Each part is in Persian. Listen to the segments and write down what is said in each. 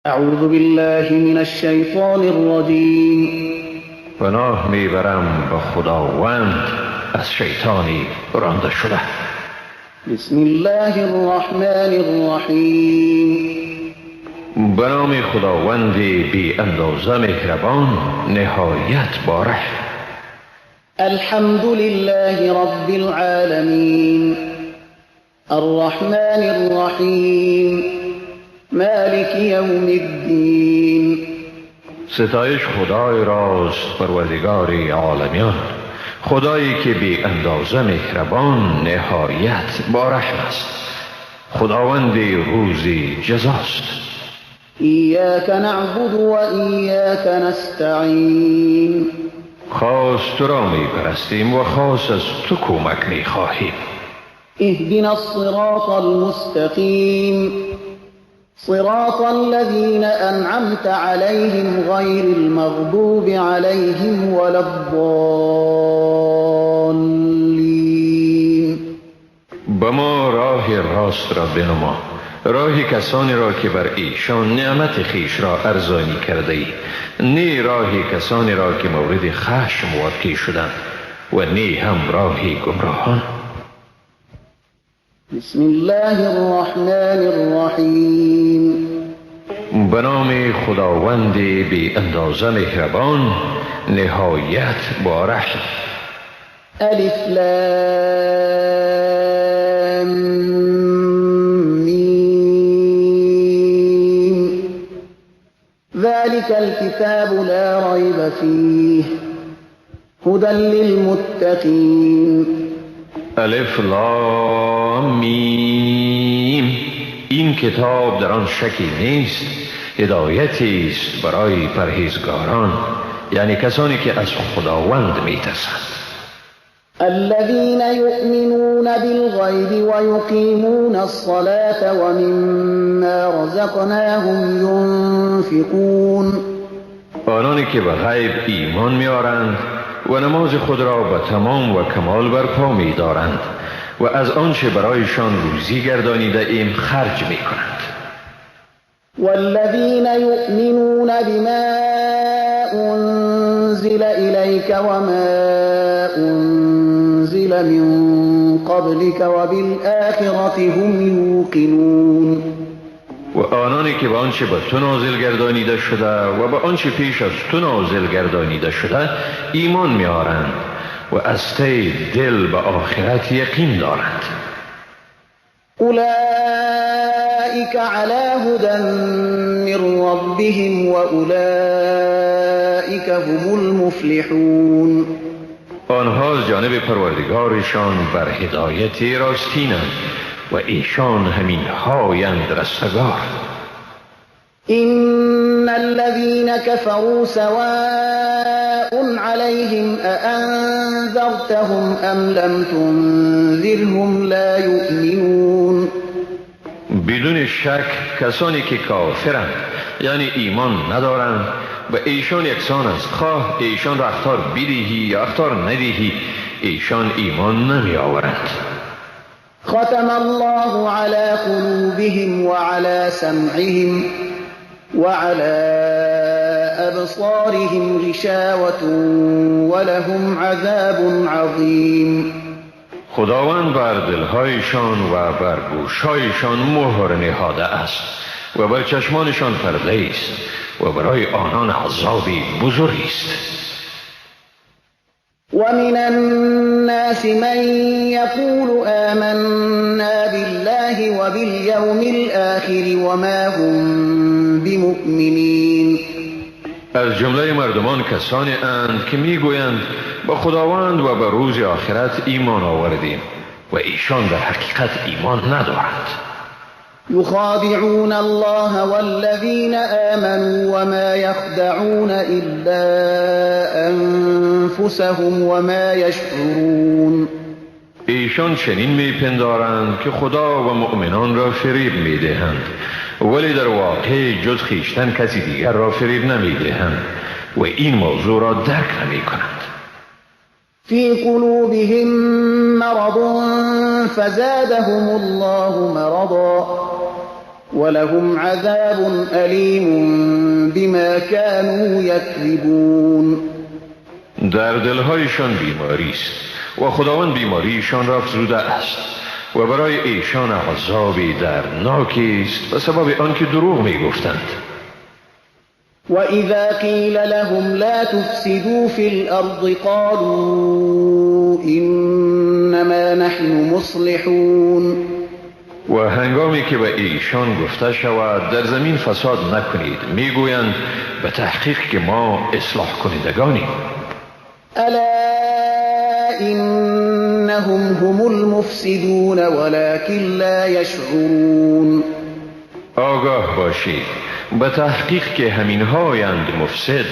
اعوذ بالله من الشیطان الرجیم. پناه میبرم به خداوند از شیطانی رانده شده. بسم الله الرحمن الرحیم. به نام خداوند بی اندازه مهربان نهایت باره. الحمد لله رب العالمین الرحمن الرحیم مالک یوم الدین. ستایش خدای راست، پروردگار عالمیان، خدایی که بی اندازه مهربان نهایت بارحم است، خداوند روزی جزاست. ایاک نعبد و ایاک نستعین. خاص تو را می پرستیم و خاص از تو کمک می خواهیم. اهدنا الصراط المستقیم صراط الذين أنعمت عليهم غير المغضوب عليهم ولا الضالين. به ما راه راست را بنما، راه کسانی را که بر ایشان نعمت خیش را ارزانی کرده ای، نی راه کسانی را که مورد خشم واقع شدند و نی هم راه گمراهان. بسم الله الرحمن الرحیم. به نام خداوند بی اندازه مهربان نهایت باره. الف لام میم. ذلك الكتاب لا ريب فيه هدى للمتقين. الف لام میم. این کتاب در آن شکی نیست، هدایتی است برای پرهیزگاران، یعنی کسانی که از خداوند می‌ترسند. الذين يؤمنون بالغيب ويقيمون الصلاة ومما رزقناهم ينفقون. آنانی که به غیب ایمان می‌آورند و نماز خود را به تمام و کمال برپا می‌دارند و از آنچه برایشان روزی گردانیده ایم خرج می‌کنند. والذين يؤمنون بما أنزل إليك وما أنزل من قبلك وبالآخرة هم يوقنون. و آنانی که به آنچه به تو نازل گردانیده شده و به آنچه پیش از تو نازل گردانیده شده ایمان می‌آورند و از ته دل به آخرت یقین دارند. اولئک علی هدى من ربهم واولئک هم المفلحون. آنها از جانب پروردگارشان بر هدایت راستینند و ایشان همین هایند رستگار. إن الذين كفروا سواء عليهم أأنذرتهم أم لم تنذرهم لا يؤمنون. بدون شک کسانی که کافرند یعنی ایمان ندارند و ایشان یکسان است، خواه ایشان را اخطار بدهی یا اخطار ندهی ایشان ایمان نمی آورند. ختم الله على قلوبهم وعلى سمعهم وعلى أبصارهم غشاوة ولهم عذاب عظیم. خداوند بر دلهایشان و بر گوشهایشان مهر نهاده است و بر چشمانشان پرده است و برای آنان عذابی بزرگی است. ومن الناس من يقول آمنا بالله وباليوم الآخر وما هم بمؤمنين. از جمله مردمان کسانی اند که میگویند به خداوند و به روز آخرت ایمان آوردیم و ایشان در حقیقت ایمان ندارند. يخادعون الله والذين آمنوا وما يخدعون إلا أنفسهم وما يشعرون. ایشان چنین میپندارند که خدا و مؤمنان را فریب میدهند، ولی در واقع جز خیشتن کسی دیگر را فریب نمیدهند و این موضوع را درک نمیکنند. في قلوبهم مرض فزادهم الله مرضا ولهم عذاب أليم بما كانوا يكذبون. در دلهایشان بیماری است و خداوند بیماریشان را افزوده است و برای ایشان عذابی دردناکی است به سبب آنکه دروغ میگفتند. وَإِذَا قِيلَ لَهُمْ لَا تُفْسِدُوا فِي الْأَرْضِ قَالُوا إِنَّمَا نَحْنُ مُصْلِحُونَ. و هنگامی که به ایشان گفته شود در زمین فساد نکنید میگویند به تحقیق که ما اصلاح کنندگانیم. ألا إنهم هم المفسدون ولكن لا يشعرون. آگاه باشید به تحقیق که همین هایند مفسد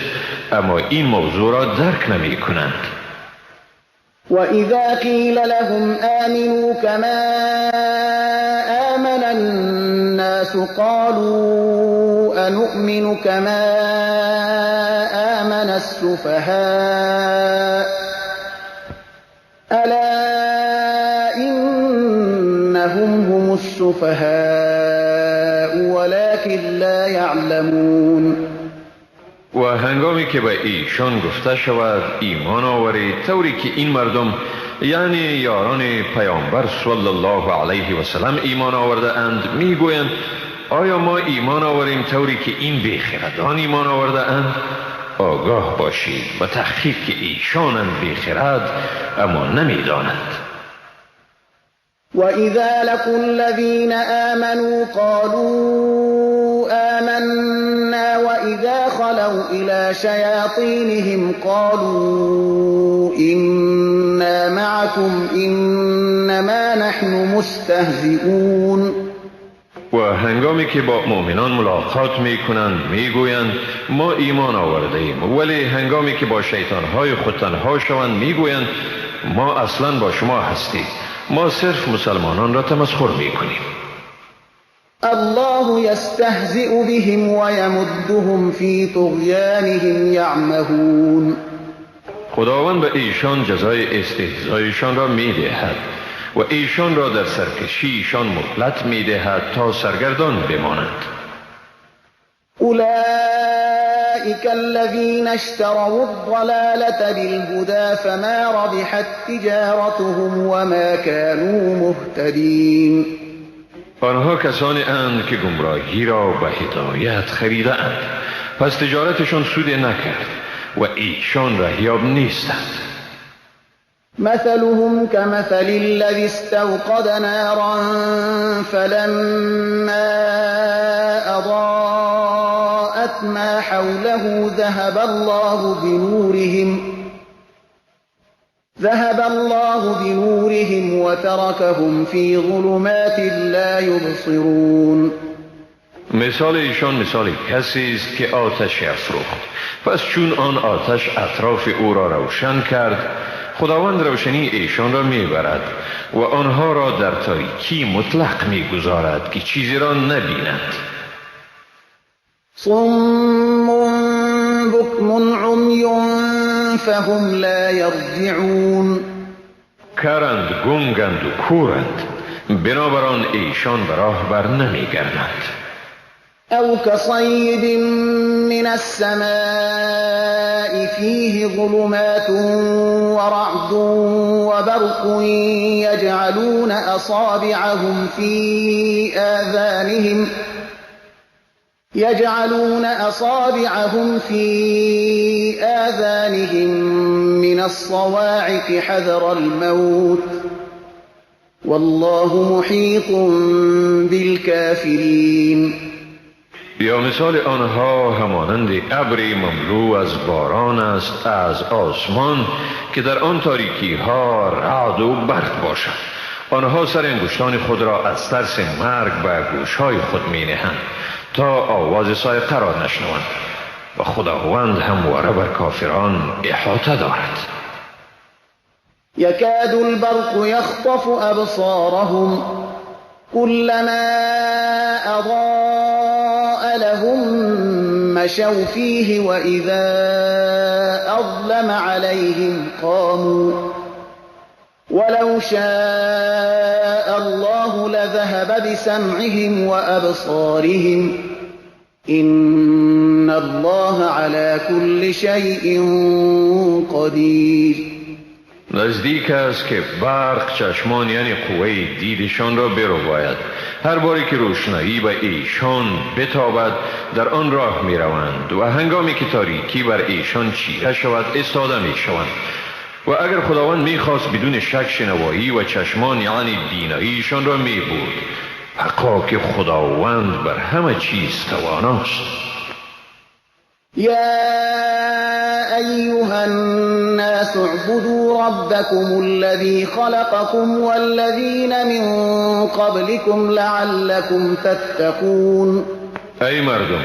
اما این موضوع را درک نمی کنند. وَإِذَا قِيلَ لَهُمْ آمِنُوا كَمَا آمَنَ النَّاسُ قَالُوا أَنُؤْمِنُ كَمَا آمَنَ السُّفَهَاءُ أَلَا إِنَّهُمْ هُمُ السُّفَهَاءُ وَلَكِنْ لَا يَعْلَمُونَ. و هنگامی که به ایشان گفته شود ایمان آورید طوری که این مردم یعنی یاران پیامبر صلی الله علیه و سلم ایمان آورده اند میگویند آیا ما ایمان آوریم طوری که این بیخردان ایمان آورده اند؟ آگاه باشید به تحقیق که ایشانند بیخرد اما نمیدانند. وَإِذَا لَقُوا الَّذِينَ آمَنُوا قَالُوا آمَنَّا وَإِذَا خَلَوْا إِلَى شَيَاطِينِهِمْ قَالُوا إِنَّا مَعَكُمْ إِنَّمَا نَحْنُ مُسْتَهْزِئُونَ. و هنگامی که با مؤمنان ملاقات می کنند می گویند ما ایمان آورده ایم، ولی هنگامی که با شیطانهای خود تنها شوند می گویند ما اصلا با شما هستیم، ما صرف مسلمانان را تمسخر می کنیم. الله يستهزئ بهم ويمدهم في طغيانهم يعمهون. خداوند به ایشان جزای استهزایشان را می دهد و ایشان را در سرکشیشان مهلت می دهد تا سرگردان بمانند. أولئك الذين اشتروا الضلالة بالهدى فما ربحت تجارتهم وما كانوا مهتدين. آنها کسانی اند که گمراهی را به هدایت خریده اند پس تجارتشان سود نکرد و ایشان رهیاب نیستند. مثلهم كمثل الذي استوقد نارا فلما أضاءت ما حوله ذهب الله بنورهم وتركهم في ظلمات لا يبصرون. مثال ایشان مثال کسی است که آتش افروخت پس چون آن آتش اطراف او را روشن کرد خداوند روشنی ایشان را میبرد و آنها را در تاریکی مطلق میگذارد که چیزی را نبینند. صم بكم عمي فهم لا يرجعون. کرند گنگند و کورند بنابراین ایشان به راه بر نمیگردند. أو كصيب من السماء فيه ظلمات ورعد وبرق يجعلون أصابعهم في آذانهم من الصواعق حذر الموت والله محيط بالكافرين. یا مثال آنها همانند ابری مملو از باران است از آسمان که در آن تاریکی ها رعد و برق باشد. آنها سر انگشتان خود را از ترس مرگ به گوشهای خود می نهند تا آواز صاعقه را نشنوند و خداوند همواره بر کافران احاطه دارد. يكاد البرق يخطف أبصارهم كلما أضاء لهم مشوا فيه وإذا أظلم عليهم قاموا ولو شاء الله لذهب بسبب سمعهم وأبصارهم إن الله على كل شيء قدير. نزدیک است که برق چشمان یعنی قوه دیدشان را برباید. هر باری که روشنایی به ایشان بتابد در آن راه می روند و هنگامی که تاریکی بر ایشان چیره شود استاده می شوند. و اگر خداوند می خواست بدون شک شنوایی و چشمان یعنی بیناییشان را می بود. حقا که خداوند بر همه چیز تواناست. يا أيها الناس اعبدوا ربكم الذي خلقكم والذين من قبلكم لعلكم تتقون. ای مردم،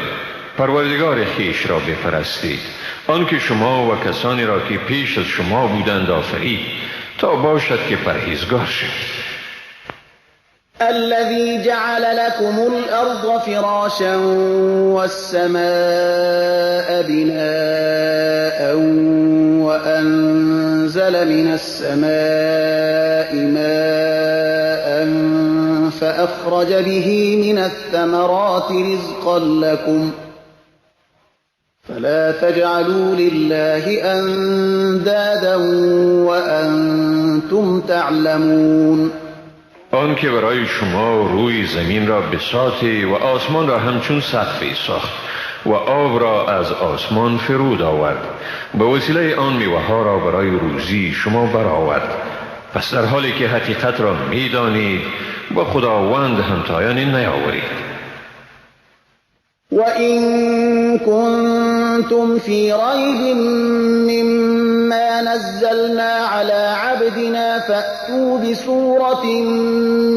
پروردگار خیش را بپرستید، آنکه شما و کسانی را که پیش از شما بودند آفرید تا باشد که پرهیزگار شوید. الذي جعل لكم الأرض فراشا والسماء بناء وأنزل من السماء ماء فأخرج به من الثمرات رزقا لكم فلا تجعلوا لله أندادا وأنتم تعلمون. آن که برای شما روی زمین را بساطی و آسمان را همچون سقفی ساخت و آب را از آسمان فرود آورد، به وسیله آن میوه ها را برای روزی شما برآورد. پس در حالی که حقیقت را میدانید با خداوند همتایانی نیاورید. وَإِن كُنتُمْ فِي رَيْبٍ مِّمَّا نَزَّلْنَا عَلَىٰ عَبْدِنَا فَأْتُوا بِسُورَةٍ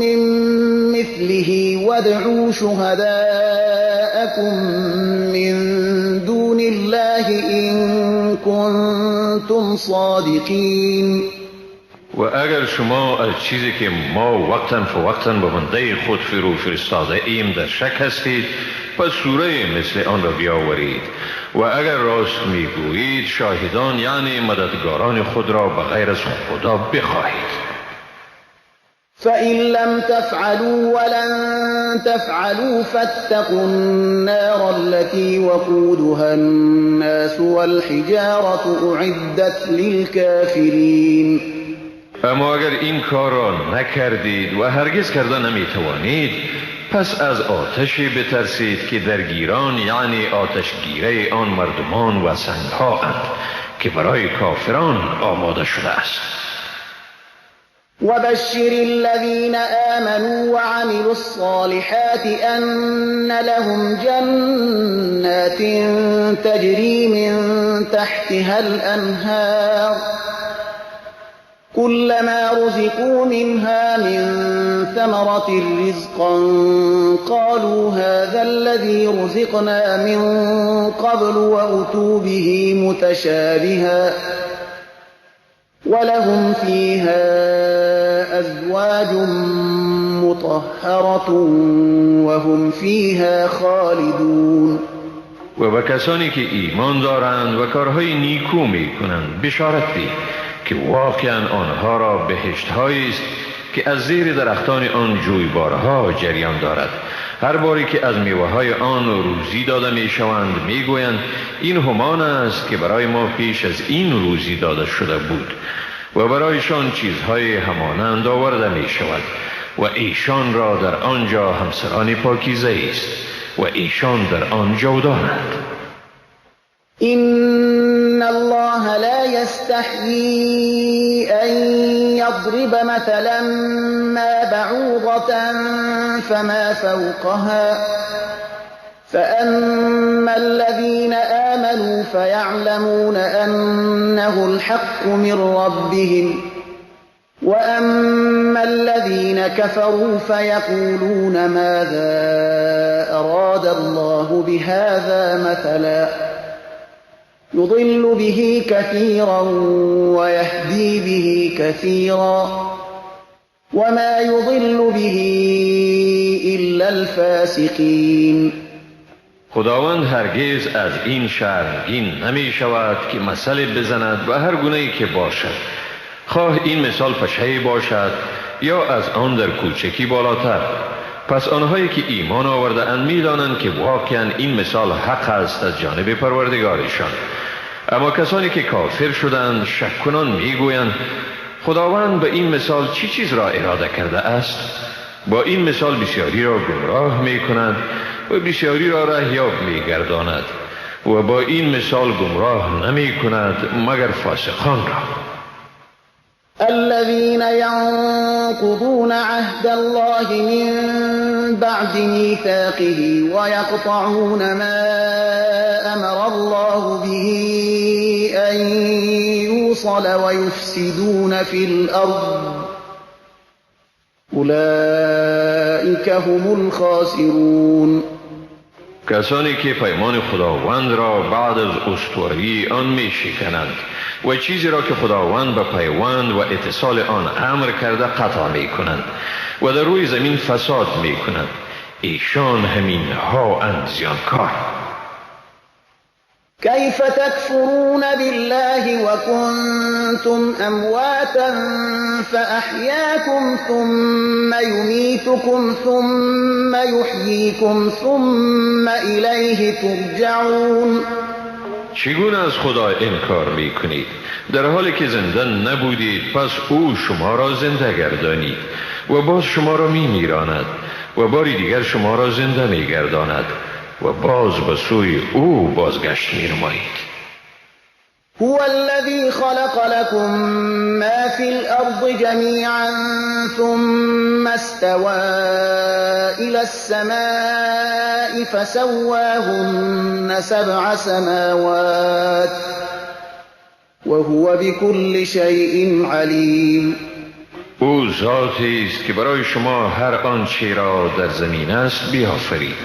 مِّن مِّثْلِهِ وَادْعُوا شُهَدَاءَكُم مِّن دُونِ اللَّهِ إِن كُنتُمْ صَادِقِينَ. و اگر شما از چیزی که ما وقتاً فوقتاً به بنده خود فرستاده ایم در شک هستید، پس سوره مثل آن را بیاورید و اگر راست میگویید شاهدان یعنی مددگاران خود را به غیر از خدا بخواهید. فَإِن لَّمْ تَفْعَلُوا وَلَن تَفْعَلُوا فَاتَّقُوا النَّارَ الَّتِي وَقُودُهَا النَّاسُ وَالْحِجَارَةُ أُعِدَّتْ لِلْكَافِرِينَ. اما اگر این کار را نکردید و هرگز کردن نمیتوانید، پس از آتشی بترسید که درگیران یعنی آتشگیره آن مردمان و سنگها اند که برای کافران آماده شده است. وَبَشِّرِ الَّذِينَ آمَنُوا وَعَمِلُوا الصَّالِحَاتِ أَنَّ لَهُمْ جَنَّاتٍ تَجْرِي مِن تَحْتِهَا الْأَنْهَارُ كُلَّمَا رُزِقُوا مِنْهَا مِن ثَمَرَةٍ رِّزْقًا قَالُوا هَٰذَا الَّذِي رُزِقْنَا مِن قَبْلُ وَأُتُوا بِهِ مُتَشَابِهًا وَلَهُمْ فِيهَا أَزْوَاجٌ مُّطَهَّرَةٌ وَهُمْ فِيهَا خَالِدُونَ. و به کسانی که ایمان دارند و کارهای نیکو میکنند بشارت ده که واقعا آنها را بهشت‌هایی است که از زیر درختان آن جویبارها جریان دارد. هر باری که از میوه‌های آن روزی داده میشوند میگویند این همان است که برای ما پیش از این روزی داده شده بود و برایشان چیزهای همانند آورده می شود و ایشان را در آنجا همسران پاکیزه است و ایشان در آن جاودانند. إن الله لا يستحيي أن يضرب مثلا ما بعوضة فما فوقها فأما الذين آمنوا فيعلمون أنه الحق من ربهم وأما الذين كفروا فيقولون ماذا أراد الله بهذا مثلا يضل به كثيرا ويهدي به كثيرا وما يضل به إلا الفاسقين. خداوند هرگز از این شرمگین نمی شود که مثل بزند و هر گونه‌ای که باشد، خواه این مثال پشهی باشد یا از آن در کوچکی بالاتر، پس آنهایی که ایمان آورده اند می‌دانند که واقعا این مثال حق است از جانب پروردگارشان. اما کسانی که کافر شدند شک کنان میگویند خداوند به این مثال چی چیز را اراده کرده است؟ با این مثال بسیاری را گمراه می‌کند و بسیاری را رهیاب می‌گرداند و با این مثال گمراه نمی‌کند مگر فاسقان را. الذين ينقضون عهد الله من بعد ميثاقه ويقطعون ما أمر الله به أن يوصل ويفسدون في الأرض أولئك هم الخاسرون. کسانی که پیمان خداوند را بعد از استواری آن می شکنند و چیزی را که خداوند به پیوند و اتصال آن امر کرده قطع می کنند و در روی زمین فساد می کنند، ایشان همین ها اند زیانکار. كيف تكفرون بالله وكنتم أمواتا فأحياكم ثم يميتكم ثم يحييكم ثم إليه ترجعون. چگونه از خدا انکار می کنید در حالی که زنده نبودید؟ پس او شما را زنده گردانید و باز شما را می میراند و باری دیگر شما را زنده می گرداند و باز به سوی او بازگشت می نمایید. هو الذي خلق لكم ما في الأرض جميعا ثم استوى إلى السماء فسواهن 7 سماوات وهو بكل شيء عليم. او ذاتی است که برای شما هر آنچه را در زمین است بیافرید،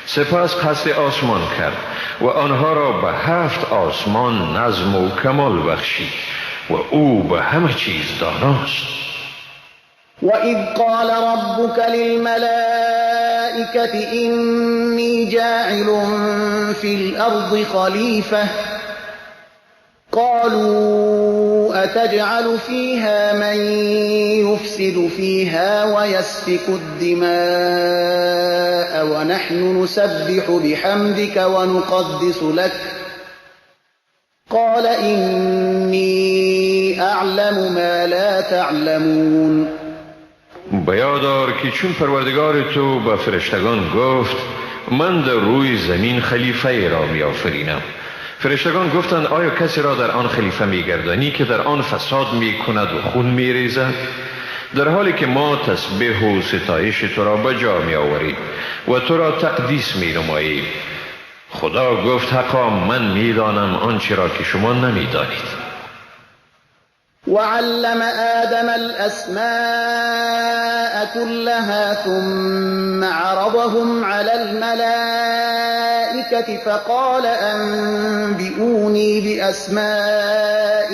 سپس قصد آسمان کرد و آنها را به 7 آسمان نظم و کمال بخشید و او به همه چیز داناست. وَإِذْ قَالَ رَبُّكَ لِلْمَلَائِكَةِ إِنِّي جَاعِلٌ فِي الْأَرْضِ خَلِيفَةً قالوا أتجعل فيها من يفسد فيها ويسفك الدماء ونحن نسبح بحمدك ونقدس لك قال إني أعلم ما لا تعلمون. بیادار که چون پروردگار تو به فرشتگان گفت من در روی زمین خلیفه را می آفرینم، فرشتگان گفتند آیا کسی را در آن خلیفه میگردانی که در آن فساد میکند و خون میریزد؟ در حالی که ما تسبیح و ستایش تو را به جا می آوریم و تو را تقدیس می نماییم. خدا گفت حقا من میدانم آنچه را که شما نمیدانید. وعلم آدم الأسماء كلها ثم عرضهم على الملائكة فقال أنبئوني بأسماء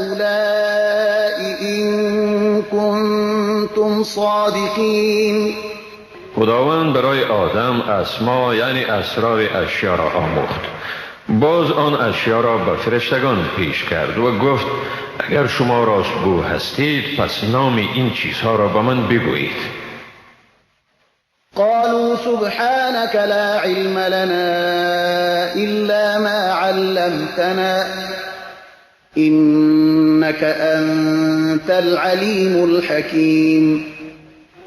هؤلاء إن كنتم صادقين. خداوند برای آدم اسما یعنی اسرار اشیا را آموخت. باز آن اشیا را به فرشتگان پیش کرد و گفت اگر شما راستگو هستید پس نام این چیزها را به من بگویید. قالوا سبحانك لا علم لنا إلا ما علمتنا إنك أنت العليم الحكيم.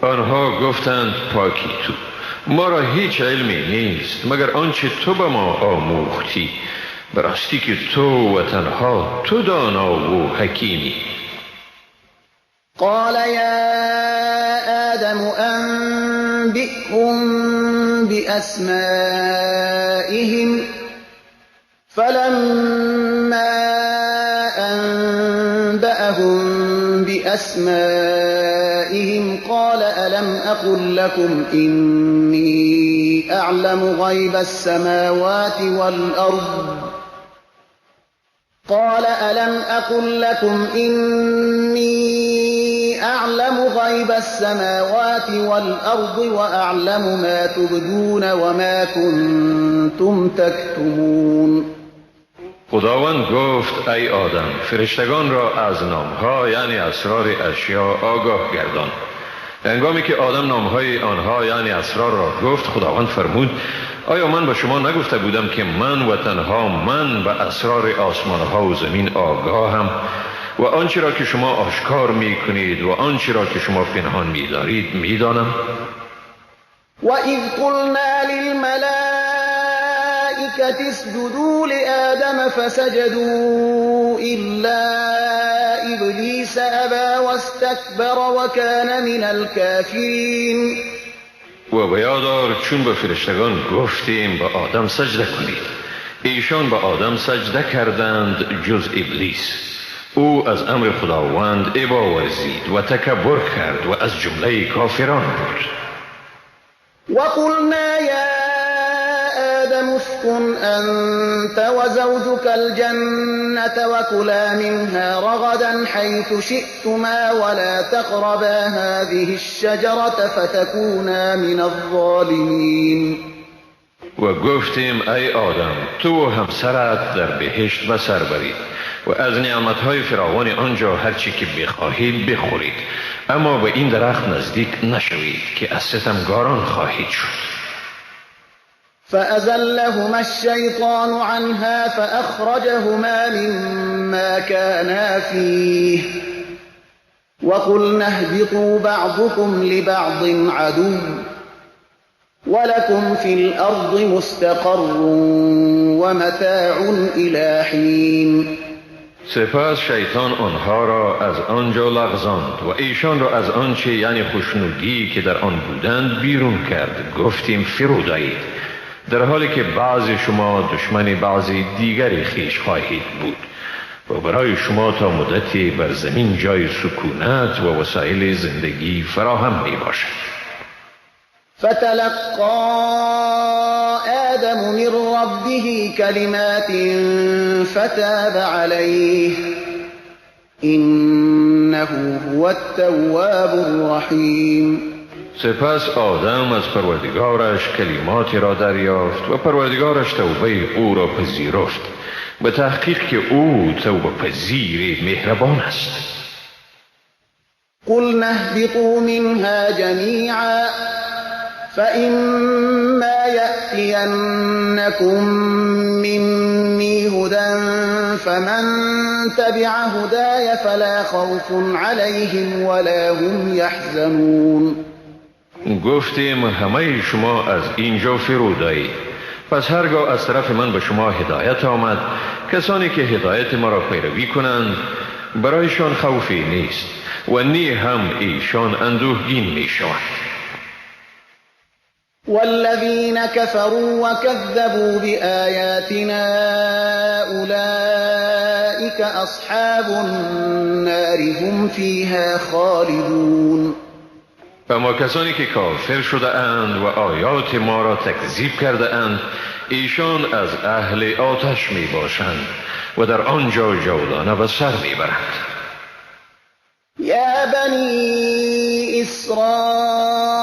آنها گفتند پاکی تو، ما را هیچ علمی نیست مگر آنچه تو به ما آموختی، براستی که تو و تنها تو دانا و حکیمی. قال يا آدم أنبئهم بأسمائهم فلما أنبأهم بأسمائهم قال ألم أقل لكم إني أعلم غيب السماوات والأرض قال ألم أقل لكم إني أعلم غيب السماوات والأرض وأعلم ما تبدون وما كنتم تكتمون. خداوند گفت ای آدم فرشتگان را از نامها یعنی اسرار اشیا آگاه گردان. هنگامی که آدم نامهای آنها یعنی اسرار را گفت، خداوند فرمود: آیا من به شما نگفته بودم که من و تنها من به اسرار آسمانها و زمین آگاهم و آنچه را که شما آشکار می کنید و آنچه را که شما پنهان می دارید می دانم؟ وَإِذْ قُلْنَا لِلْمَلَائِكَةِ اسْجُدُوا لِآدَمَ فَسَجَدُوا إِلَّا إِبْلِيسَ أَبَى وَاسْتَكْبَرَ وَكَانَ مِنَ الْكَافِرِينَ. و بیادار چون به فرشتگان گفتیم به آدم سجده کنید، ایشان به آدم سجده کردند جز ابلیس. او از امر خداوند ابا ورزید و تکبر کرد و از جمله کافران بود. وَقُلْنَا يَا آدَمُ اسْكُنْ أَنْتَ وَزَوْجُكَ الْجَنَّةَ وَكُلَا مِنْهَا رَغَدًا حَيْثُ شِئْتُمَا وَلَا تَقْرَبَا هَذِهِ الشَّجَرَةَ فَتَكُونَا مِنَ الظَّالِمِينَ. و گفتیم ای آدم، تو و همسرت در بهشت به سر برید و از نعمتهای فراوان آنجا هرچی که بخواهید بخورید، اما به این درخت نزدیک نشوید که از ستمگاران خواهید شد. فأزلهما الشيطان عنها فأخرجهما مما كانا فيه وقلنا اهبطوا بعضكم لبعض عدو ولكم في الأرض مستقر ومتاع إلى حين. سپس شیطان آنها را از آنجا لغزاند و ایشان را از آنچه یعنی خوشنودی که در آن بودند بیرون کرد. گفتیم فرود آیید، در حالی که بعضی شما دشمن بعضی دیگری خیش خواهید بود و برای شما تا مدتی بر زمین جای سکونت و وسایل زندگی فراهم می باشد. فتلقى آدم من ربه كلمات فتاب عليه إنه هو التواب الرحيم. سپس آدم از پروردگارش کلماتی را دریافت و پروردگارش توبه او را پذیرفت. به تحقیق که او توبه پذیر مهربان است. قلنا اهبطوا منها جميعا فإما يأتينكم مني هدى فمن تبع هداي فلا خوف عليهم ولا هم يحزنون. گفتیم همه شما از اینجا فرود آیید، پس هرگاه از طرف من به شما هدایت آمد، کسانی که هدایت ما را پیروی کنند برایشان خوفی نیست و نی هم ایشان اندوهگین می شوند. والذين كفروا وكذبوا بآياتنا أولئك أصحاب النار هم فيها خالدون. اما کسانی که کافر شده اند و آیات ما را تکذیب کرده اند، ایشان از اهل آتش می باشند و در آنجا جاودانه به سر می برند. يا بني إسرائيل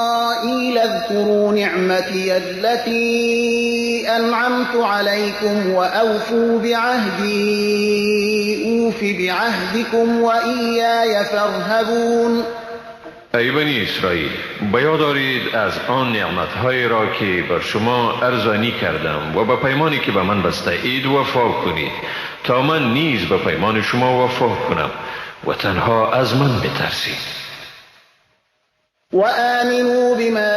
اذكروا نعمتي التي أنعمت عليكم وأوفوا بعهدي أوف بعهدكم وإياي فارهبون. ای بنی اسرائیل، بیاد دارید از آن نعمت‌های را که بر شما ارزانی کردم و به پیمانی که به من بسته اید وفا کنید تا من نیز به پیمان شما وفا کنم و تنها از من بترسید. وآمنوا بما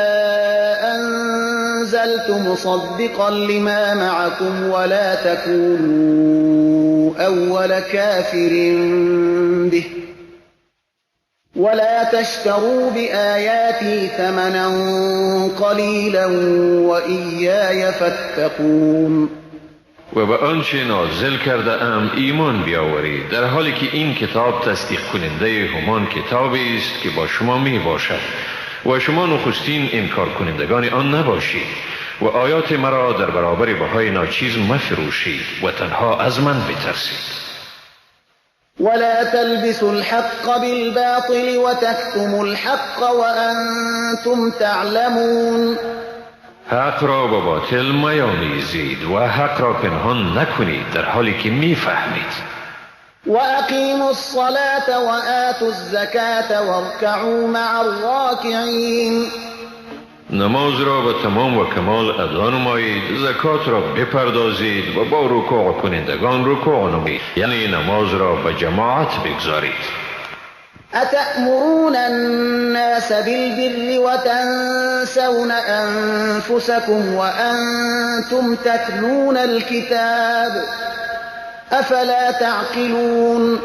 أنزلت مصدقا لما معكم ولا تكونوا أول كافر به ولا تشتروا بآياتي ثمنا قليلا وإياي فاتقون. و به آنچه نازل کرده ام ایمان بیاورید، در حالی که این کتاب تصدیق کننده همان کتابی است که با شما می باشد و شما نخستین انکار کنندگان آن نباشید و آیات مرا در برابر بهای ناچیز مفروشید و تنها از من بترسید. ولا تلبسوا الحق بالباطل وتكتموا الحق وأنتم تعلمون. حق را با باطل میامیزید و حق را پنهان نکنید در حالی که میفهمید. وأقيموا الصلاة وآتوا الزكاة واركعوا مع الراكعين. نماز را به تمام و کمال ادا نمایید، زکات را بپردازید و با رکوع کنندگان رکوع نمایید، یعنی نماز را به جماعت بگذارید. أتأمرون الناس بالبر وتنسون أنفسكم وأنتم تتلون الكتاب أفلا تعقلون.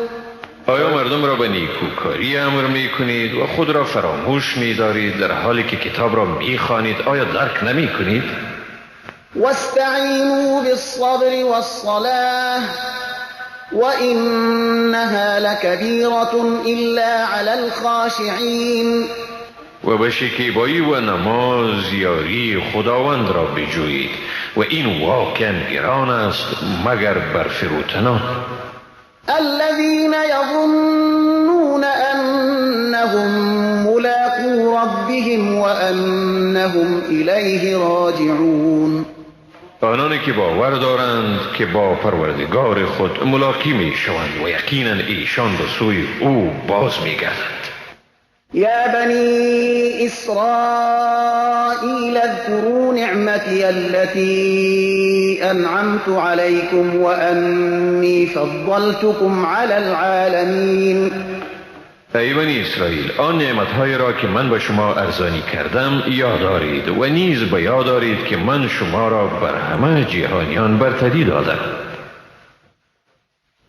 آیا مردم را به نیکوکاری امر می کنید و خود را فراموش می دارید در حالی که کتاب را می خوانید؟ آیا درک نمی کنید؟ واستعینوا بالصبر والصلاة وإنها لكبيرة إلا على الخاشعين. و به شکیبایی و نماز یاری خداوند را بجویید و این واقعا گران است مگر بر فروتنان. الذين يظنون أنهم ملاقو ربهم وأنهم إليه راجعون. آنانی که باور دارند که با پروردگار خود ملاقی می شوند و یقینا ایشان به سوی او باز می گردند. يا بني إسرائيل اذكروا نعمتي التي أنعمت عليكم وأني فضلتكم على العالمين. ای بنی اسرائیل، آن نعمت‌های را که من به شما ارزانی کردم یاد دارید و نیز به یاد دارید که من شما را بر همه جهانیان برتری دادم.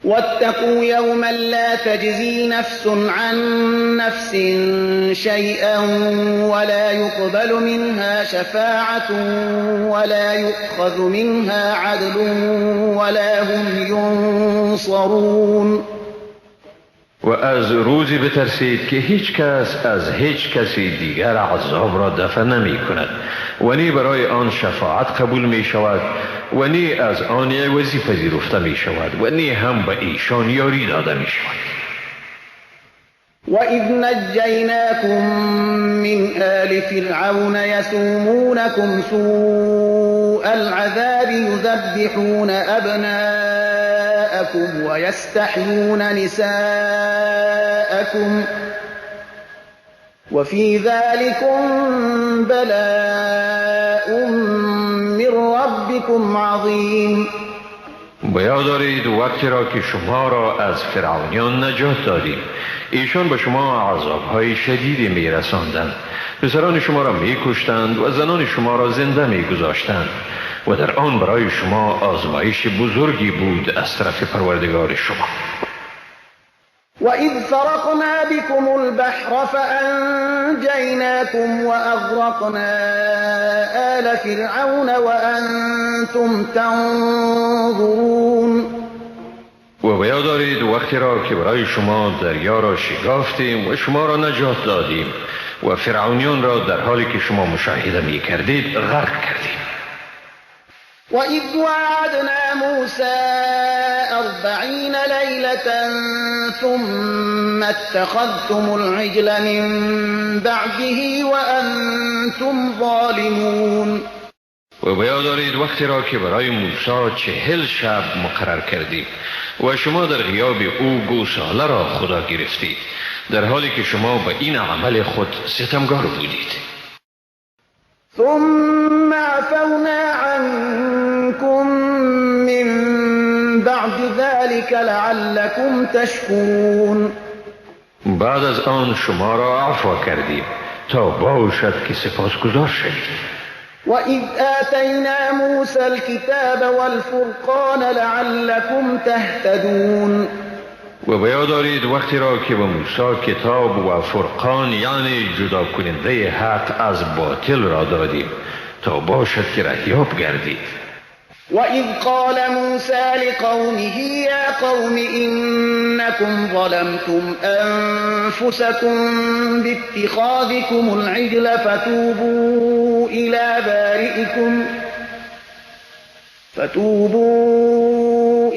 واتقوا يوما لا تجزي نفس عن نفس شيئا ولا يقبل منها شفاعة ولا يؤخذ منها عدل ولا هم ينصرون. و از روزی بترسید که هیچ کس از هیچ کسی دیگر عذاب را دفع نمی کند و نی برای آن شفاعت قبول می شود و نی از آن عوضی پذیرفته می شود و نی هم به ایشان یاری داده می شود. وَإِذْ نَجَّيْنَاكُمْ مِنْ آلِ فِرْعَوْنَ يَسُومُونَكُمْ سُوءَ الْعَذَابِ يُذَبِّحُونَ أَبْنَاءَكُمْ وَيَسْتَحْيُونَ نِسَاءَكُمْ وَفِي ذَلِكُمْ بَلَاءٌ مِّن رَّبِّكُمْ عَظِيمٌ. بیاد دارید وقتی را که شما را از فرعونیان نجات دادیم، ایشان به شما عذابهای شدیدی می رساندند، پسران شما را می کشتند و زنان شما را زنده می گذاشتند و در آن برای شما آزمایش بزرگی بود از طرف پروردگار شما. وَإِذْ فَرَقْنَا بِكُمُ الْبَحْرَ فَأَنْجَيْنَاكُمْ وَأَغْرَقْنَا آلَ فِرْعَوْنَ وَأَنْتُمْ تَنْظُرُونَ. و بیاد دارید وقتی را که برای شما دریا را شکافتیم و شما را نجات دادیم و فرعونیان را در حالی که شما مشاهده می کردید غرق کردیم. وَإِذْ وَعَدْنَا مُوسَىٰ 40 لَيْلَةً ثُمَّ اتَّخَذْتُمُ الْعِجْلَ مِن بَعْدِهِ وَأَنْتُمْ ظَالِمُونَ. و بیاد دارید وقتی را که برای موسی 40 شب مقرر کردیم و شما در غیاب او گوساله را خدا گرفتید در حالی که شما به این عمل خود ستمگار بودید. ثم عفونا عنكم من بعد ذلك لعلكم تشكرون. بعد از آن شما را عفو کردیم تا باشد که سپاسگزار شوید. وَإِذْ آتَيْنَا مُوسَى الْكِتَابَ وَالْفُرْقَانَ لَعَلَّكُمْ تَهْتَدُونَ. و بیاد دارید وقتی را که به موسی کتاب و فرقان یعنی جدا کننده حق از باطل را دادیم تا باشد که رهیاب گردید. وَإِذْ قَالَ مُوسَى لِقَوْمِهِ يَا قَوْمِ إِنَّكُمْ ظَلَمْتُمْ أَنفُسَكُمْ بِاتِّخَاذِكُمُ الْعِجْلَ فَتُوبُوا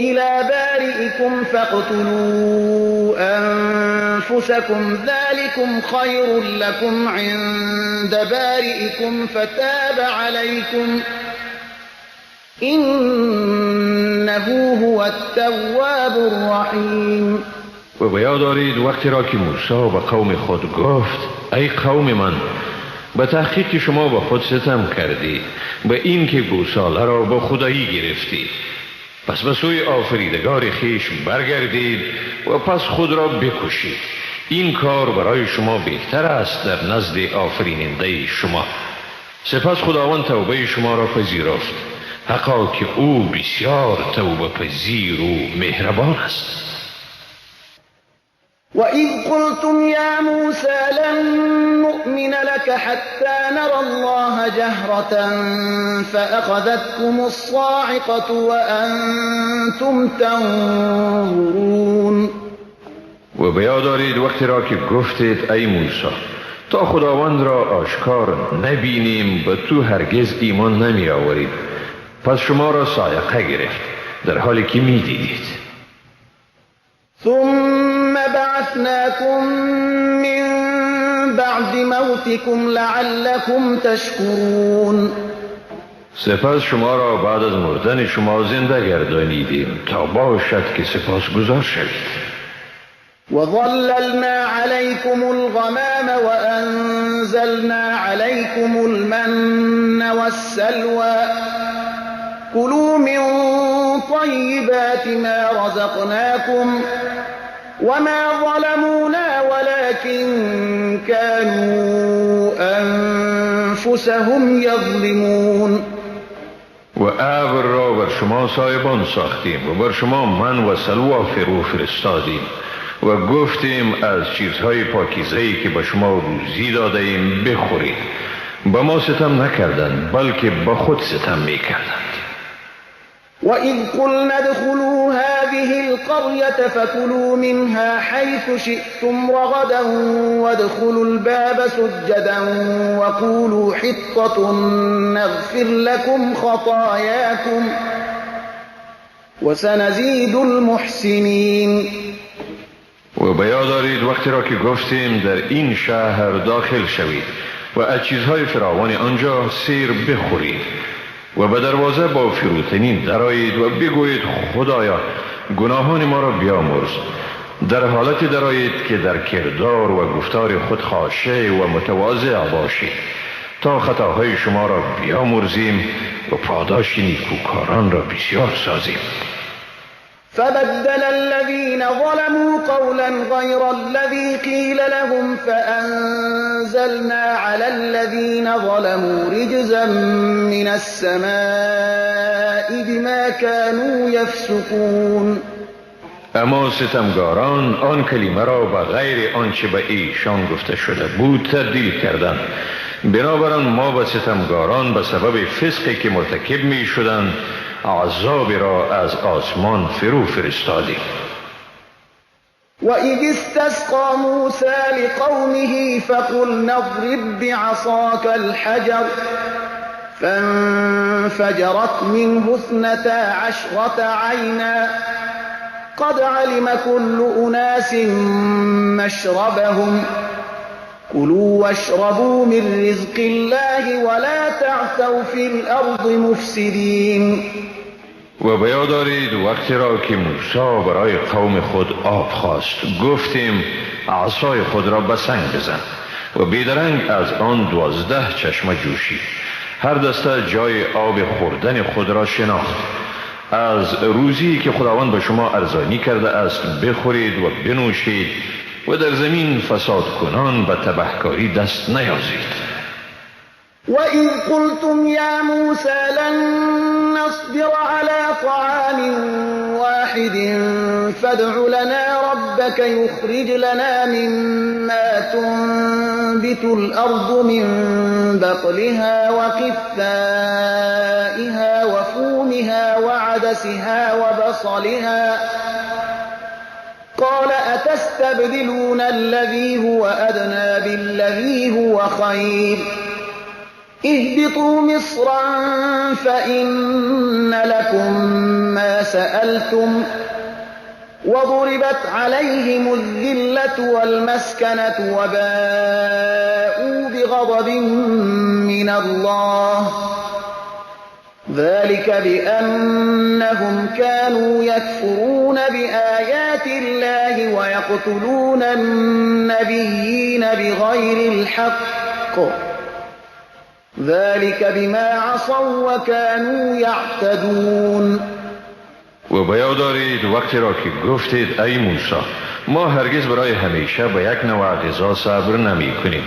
إِلَى بَارِئِكُمْ فَاقْتُلُوا أَنفُسَكُمْ ذَلِكُمْ خَيْرٌ لَكُمْ عِندَ بَارِئِكُمْ فَتَابَ عَلَيْكُمْ إِنَّهُ إنه هو التواب الرحیم. و بیاد دارید وقتی را که موسی به قوم خود گفت ای قوم من، به تحقیق شما به خود ستم کردید به این که گوساله را به خدایی گرفتید، پس به سوی آفریدگار خیش برگردید و پس خود را بکشید. این کار برای شما بهتر است در نزد آفریننده شما. سپس خداوند توبه شما را پذیرفت، حقا که او بسیار توبه پذیر و مهربان است. وَإِذْ قُلْتُمْ يَا مُوسَى لَن نُّؤْمِنَ لَكَ حَتَّى نَرَى اللَّهَ جَهْرَةً فَأَخَذَتْكُمُ الصَّاعِقَةُ وَأَنْتُمْ تَنظُرُونَ. و بیاد دارید وقتی را که گفتید ای موسی تا خداوند را آشکار نبینیم به تو هرگز ایمان نمی آورید، پس شما را صاعقه گرفت در حالی که می دیدید. ثم بعثناكم من بعد موتكم لعلكم تشكرون. سپس شما را بعد از مردن شما زنده گردانیدیم تا باشد که سپاسگزار شوید. وظللنا عليكم الغمام وأنزلنا عليكم المن والسلوى كلوا من طيبات ما رزقناكم وما ظلمونا ولكن كانوا أنفسهم يظلمون. و ابر را بر شما سایبان ساختیم و بر شما من و سلوا فرو فرستادیم و گفتیم از چیزهای پاکیزه‌ای که به شما روزی داده ایم بخورید. به ما ستم نکردند بلکه به خود ستم میکردند. وَإِذْ قُلْنَا ادْخُلُوا هَٰذِهِ الْقَرْيَةَ فَكُلُوا مِنْهَا حَيْثُ شِئْتُمْ رَغَدًا وَادْخُلُوا الْبَابَ سُجَّدًا وَقُولُوا حِطَّةٌ نَّغْفِرْ لَكُمْ خَطَايَاكُمْ وَسَنَزِيدُ الْمُحْسِنِينَ. و بیاد دارید وقتی را که گفتیم در این شهر داخل شوید و از چیزهای فراوان آنجا سیر بخورید و به دروازه با فروتنی درآیید و بگویید خدایا گناهان ما را بیامرز، در حالت درآیید که در کردار و گفتار خود خاشع و متواضع باشید تا خطاهای شما را بیامرزیم و پاداش نیکوکاران را بسیار سازیم. فبدل الذين ظلموا قولا غير الذي قيل لهم فأنزلنا على الذين ظلموا رجزا من السماء بما كانوا يفسقون. اما ستمگاران آن کلمه را به غیر آنچه به ایشان گفته شده بود تبدیل کردند، بنابراین ما به ستمگاران به سبب فسقی که مرتکب می شدند عذاب را از آسمان فرو فرستادیم. وَإِذِ اسْتَسْقَىٰ مُوسَىٰ لِقَوْمِهِ فَقُلْنَا اضْرِب بِّعَصَاكَ الْحَجَرَ فَانفَجَرَتْ مِنْهُ 12 عَيْنًا قَدْ عَلِمَ كُلُّ أُنَاسٍ مَّشْرَبَهُمْ كُلُوا وَاشْرَبُوا مِن رِّزْقِ اللَّهِ وَلَا تَعْثَوْا فِي الْأَرْضِ مُفْسِدِينَ. و بیاد دارید وقتی را که موسی برای قوم خود آب خواست گفتیم عصای خود را به سنگ بزن و بیدرنگ از آن 12 چشمه جوشید. هر دسته جای آب خوردن خود را شناخت. از روزی که خداوند به شما ارزانی کرده است بخورید و بنوشید و در زمین فساد کنان به تبهکاری دست نیازید. وَإِذْ قُلْتُمْ يَا مُوسَىٰ لَن نَّصْبِرَ عَلَىٰ طَعَامٍ وَاحِدٍ فَادْعُ لَنَا رَبَّكَ يُخْرِجْ لَنَا مِمَّا تُنبِتُ الْأَرْضُ مِن بَقْلِهَا وَقِثَّائِهَا وَفُومِهَا وَعَدَسِهَا وَبَصَلِهَا قَالَ أَتَسْتَبْدِلُونَ الَّذِي هُوَ أَدْنَىٰ بِالَّذِي هُوَ خَيْرٌ اهبطوا مصرا فإن لكم ما سألتم وضربت عليهم الذلة والمسكنة وباءوا بغضب من الله ذلك بأنهم كانوا يكفرون بآيات الله ويقتلون النبيين بغير الحق ذلك بما عصوا وكانوا يعتدون. و بیاد دارید وقتی را که گفتید ای موسی ما هرگز برای همیشه به یک نوع غذا صبر نمی کنیم،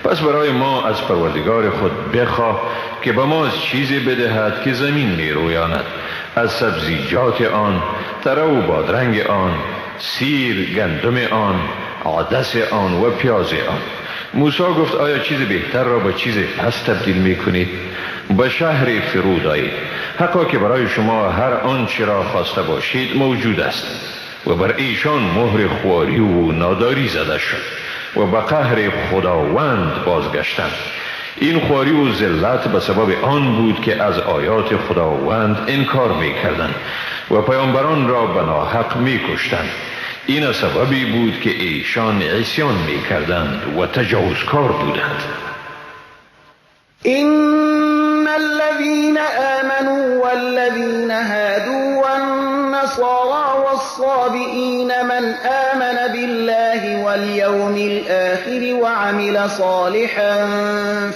پس برای ما از پروردگار خود بخواه که به ما چیزی بدهد که زمین می رویاند، از سبزیجات آن، تره و بادرنگ آن، سیر، گندم آن، عدس آن و پیاز آن. موسی گفت آیا چیز بهتر را به چیز پس تبدیل می کنید؟ به شهر فرود آیید، حقا که برای شما هر آنچه را خواسته باشید موجود است. و بر ایشان مهر خواری و ناداری زده شد و به قهر خداوند بازگشتند. این خواری و ذلت به سبب آن بود که از آیات خداوند انکار می کردند و پیامبران را به ناحق می کشتند. این سببی بود که ایشان عصیان می کردند و تجاوزکار بودند. إن الذين آمنوا والذين هادوا والنصارى والصابئين من آمن بالله واليوم الآخر وعمل صالحا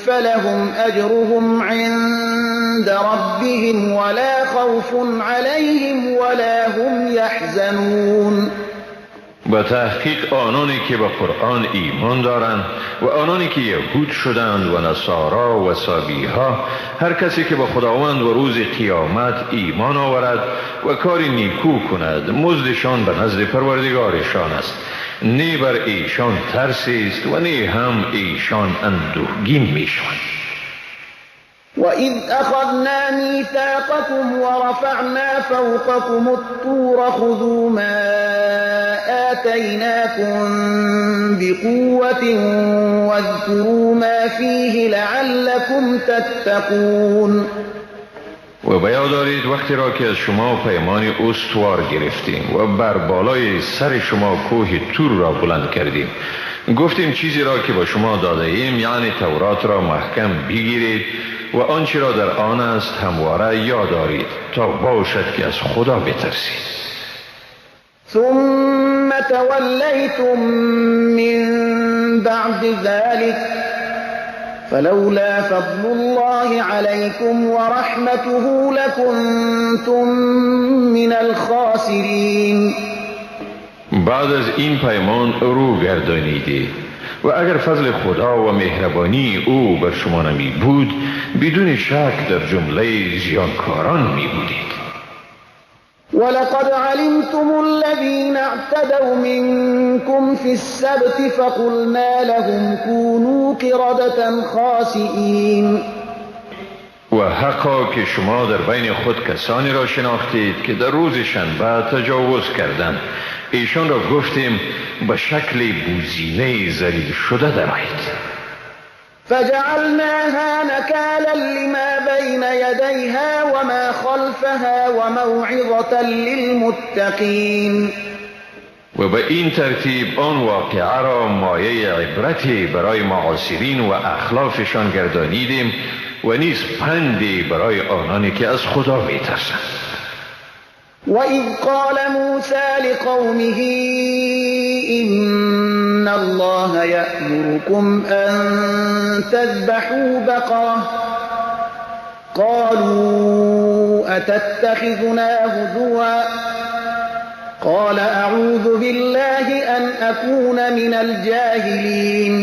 فلهم أجرهم عند ربهم ولا خوف عليهم ولا هم يحزنون. به تحقیق آنانی که به قرآن ایمان دارند و آنانی که یهود شدند و نصارا و سابیها، هر کسی که به خداوند و روز قیامت ایمان آورد و کاری نیکو کند مزدشان به نزد پروردگارشان است، نه بر ایشان ترسی است و نه هم ایشان اندوهگین میشوند. وَإِذْ أَخَذْنَا مِيثَاقَكُمْ وَرَفَعْنَا فَوْقَكُمُ الطُّورَ خُذُوا مَا آتَيْنَاكُمْ بِقُوَّةٍ وَاذْكُرُوا مَا فِيهِ لَعَلَّكُمْ تَتَّقُونَ. و بیاد دارید وقتی را که از شما پیمان استوار گرفتیم و بر بالای سر شما کوه طور را بلند کردیم، گفتیم چیزی را که به شما داده ایم یعنی تورات را محکم بگیرید و آنچه را در آن است همواره یاد دارید تا باشد که از خدا بترسید. ثم تولیتم من بعد ذلك فلولا فضل الله عليكم ورحمته لكنتم من الخاسرین. بعد از این پیمان رو گردانیدید و اگر فضل خدا و مهربانی او بر شما نمی بود بدون شک در جمله زیانکاران می بودید. ولقد علمتم الذين اعتدوا منكم في السبت فقلنا لهم كونوا قردة خاسئين. و حقا که شما در بین خود کسانی را شناختید که در روز شنبه تجاوز کردند، ایشان را گفتیم به شکل بوزینه ذلیل شده درآیید. فجعلناها نكالا لما بين يديها وما خلفها وموعظة للمتقين. و به این ترتیب آن واقعه را مایه عبرتی برای معاصرین و اخلافشان گردانیدیم و نیز پندی برای آنانی که از خدا می‌ترسند. وَإِذْ قَالَ مُوسَى لِقَوْمِهِ إِنَّ اللَّهَ يَأْمُرُكُمْ أَن تَذْبَحُوا بَقَرَةً قَالُوا أَتَتَّخِذُنَا هُزُوًا قَالَ أَعُوذُ بِاللَّهِ أَنْ أَكُونَ مِنَ الْجَاهِلِينَ.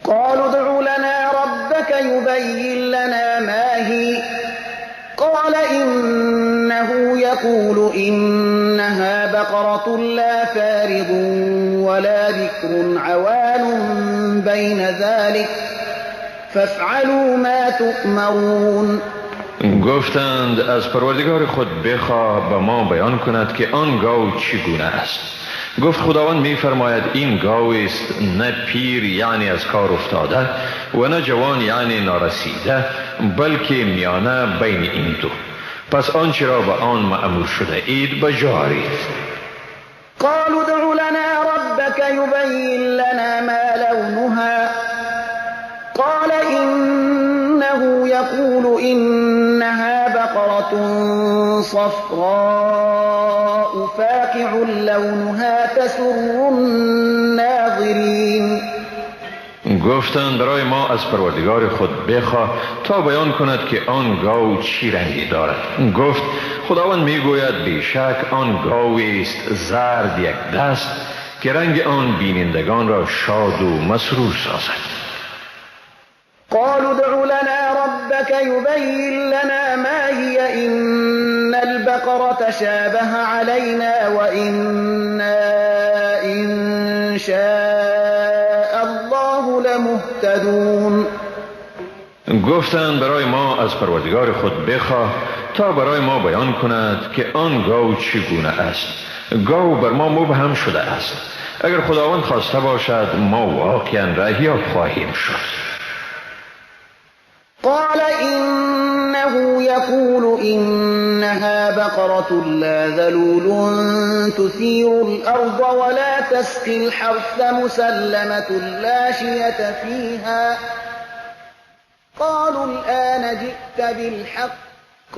قَالُوا ادْعُ لَنَا رَبَّكَ يُبَيِّن لَّنَا مَا هِيَ قَالَ إِنَّهُ يَقُولُ إِنَّهَا بَقَرَةٌ لَّا فَارِضٌ وَلَا بِكْرٌ عَوَانٌ بَيْنَ ذَلِكَ فَافْعَلُوا مَا تُؤْمَرُونَ. گفتند از پروردگار خود بخواه به ما بیان کند که آن گاو چگونه است. گفت خداوند می فرماید این گاو است نه پیر یعنی از کار افتاده و نه جوان یعنی نارسیده، بلکه میانه بین این دو. پس آنچه را به آن مأمور شده اید بجارید. قالوا ادع لنا ربك يبين لنا ما لونها قال إنه إنه يقول إنها بقرة صفراء فاقع لونها تسر الناظرين. گفتند برای ما از پروردگار خود بخواه تا بیان کند که آن گاو چی رنگی دارد. گفت خداوند میگوید بیشک آن گاوی است زرد یک دست که رنگ آن بینندگان را شاد و مسرور سازد. قالوا ادع لنا ربك يبين لنا ما هي إن البقرة شابه علينا وإنا إن شاء الله لمهتدون. گفتند برای ما از پروردگار خود بخواه تا برای ما بیان کند که آن گاو چگونه است. گاو بر ما مبهم شده است. اگر خداوند خواسته باشد ما واقعا راهیاب خواهیم شد. قال إنه يقول إنها بقرة لا ذلول تثير الأرض ولا تسقي الحرث مسلمة لا شية فيها. قالوا الآن جئت بالحق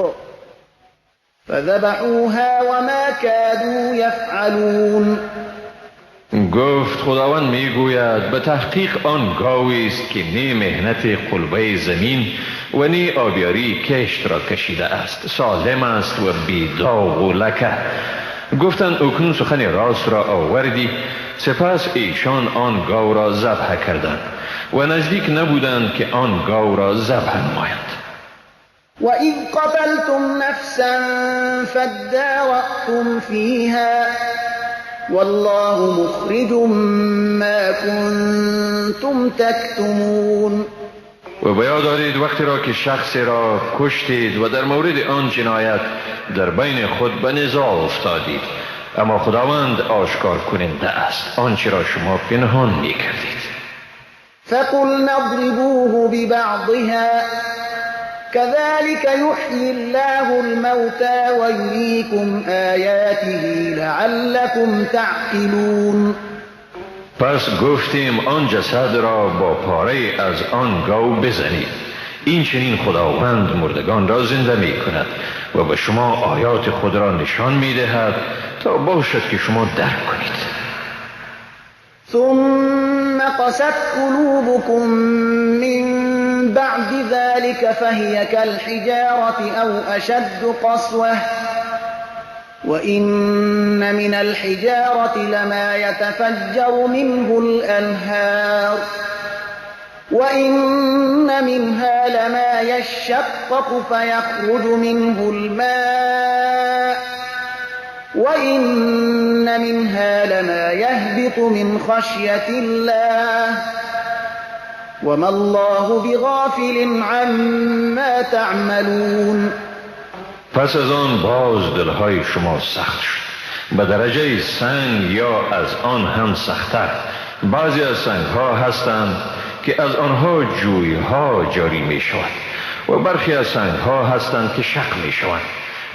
فذبحوها وما كادوا يفعلون. گفت خداوند میگوید به تحقیق آن گاوی است که نی مهنت قلبه زمین و نی آبیاری کشت را کشیده است، سالم است و بی داغ و لکه. گفتند اکنون سخن راست را آوردی. سپس ایشان آن گاو را ذبح کردند و نزدیک نبودند که آن گاو را ذبح نمایند. وَإِذْ قَتَلْتُمْ نَفْسًا فَادَّارَأْتُمْ فِيهَا والله مخرج ما كنتم تكتمون. و بیاد دارید وقتی را که شخصی را کشتید و در مورد آن جنایت در بین خود به نزاع افتادید، اما خداوند آشکار کننده است آنچه را شما پنهان می کردید. فقلنا اضربوه ببعضها كذلك يحيي الله الموتى ويريكم آياته لعلكم تعقلون. پس گفتیم آن جسد را با پاره از آن گاو بزنید. این چنین خداوند مردگان را زنده می کند و به شما آیات خود را نشان می دهد تا باشد که شما درک کنید. ثم قست قلوبكم من بعد ذلك فهي كالحجارة أو أشد قسوة وإن من الحجارة لما يتفجر منه الأنهار وإن منها لما يشقق فيخرج منه الماء وإن منها لما يهبط من خشية الله وما الله بغافل عما تعملون. پس از آن باز دلهای شما سخت شد به درجه سنگ یا از آن هم سخت‌تر. بعضی از سنگ‌ها هستند که از آنها جوی‌ها جاری می شود و برخی از سنگ‌ها هستند که شق می شوند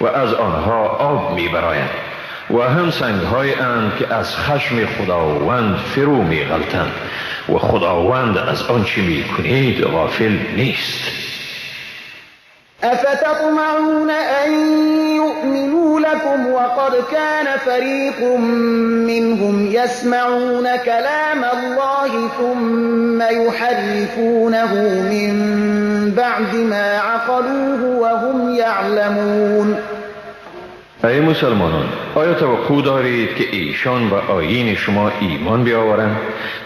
و از آنها آب می براید و هم سنگ‌های اند که از خشم خداوند فرو می غلطند و خداوند از آنچه می کنید غافل نیست. أفتطمعون أن يؤمنوا لكم وقد كان فريق منهم يسمعون كلام الله ثم يحرفونه من بعد ما عقلوه وهم يعلمون. ای مسلمانان، آیا توقع دارید که ایشان به آیین شما ایمان بیاورند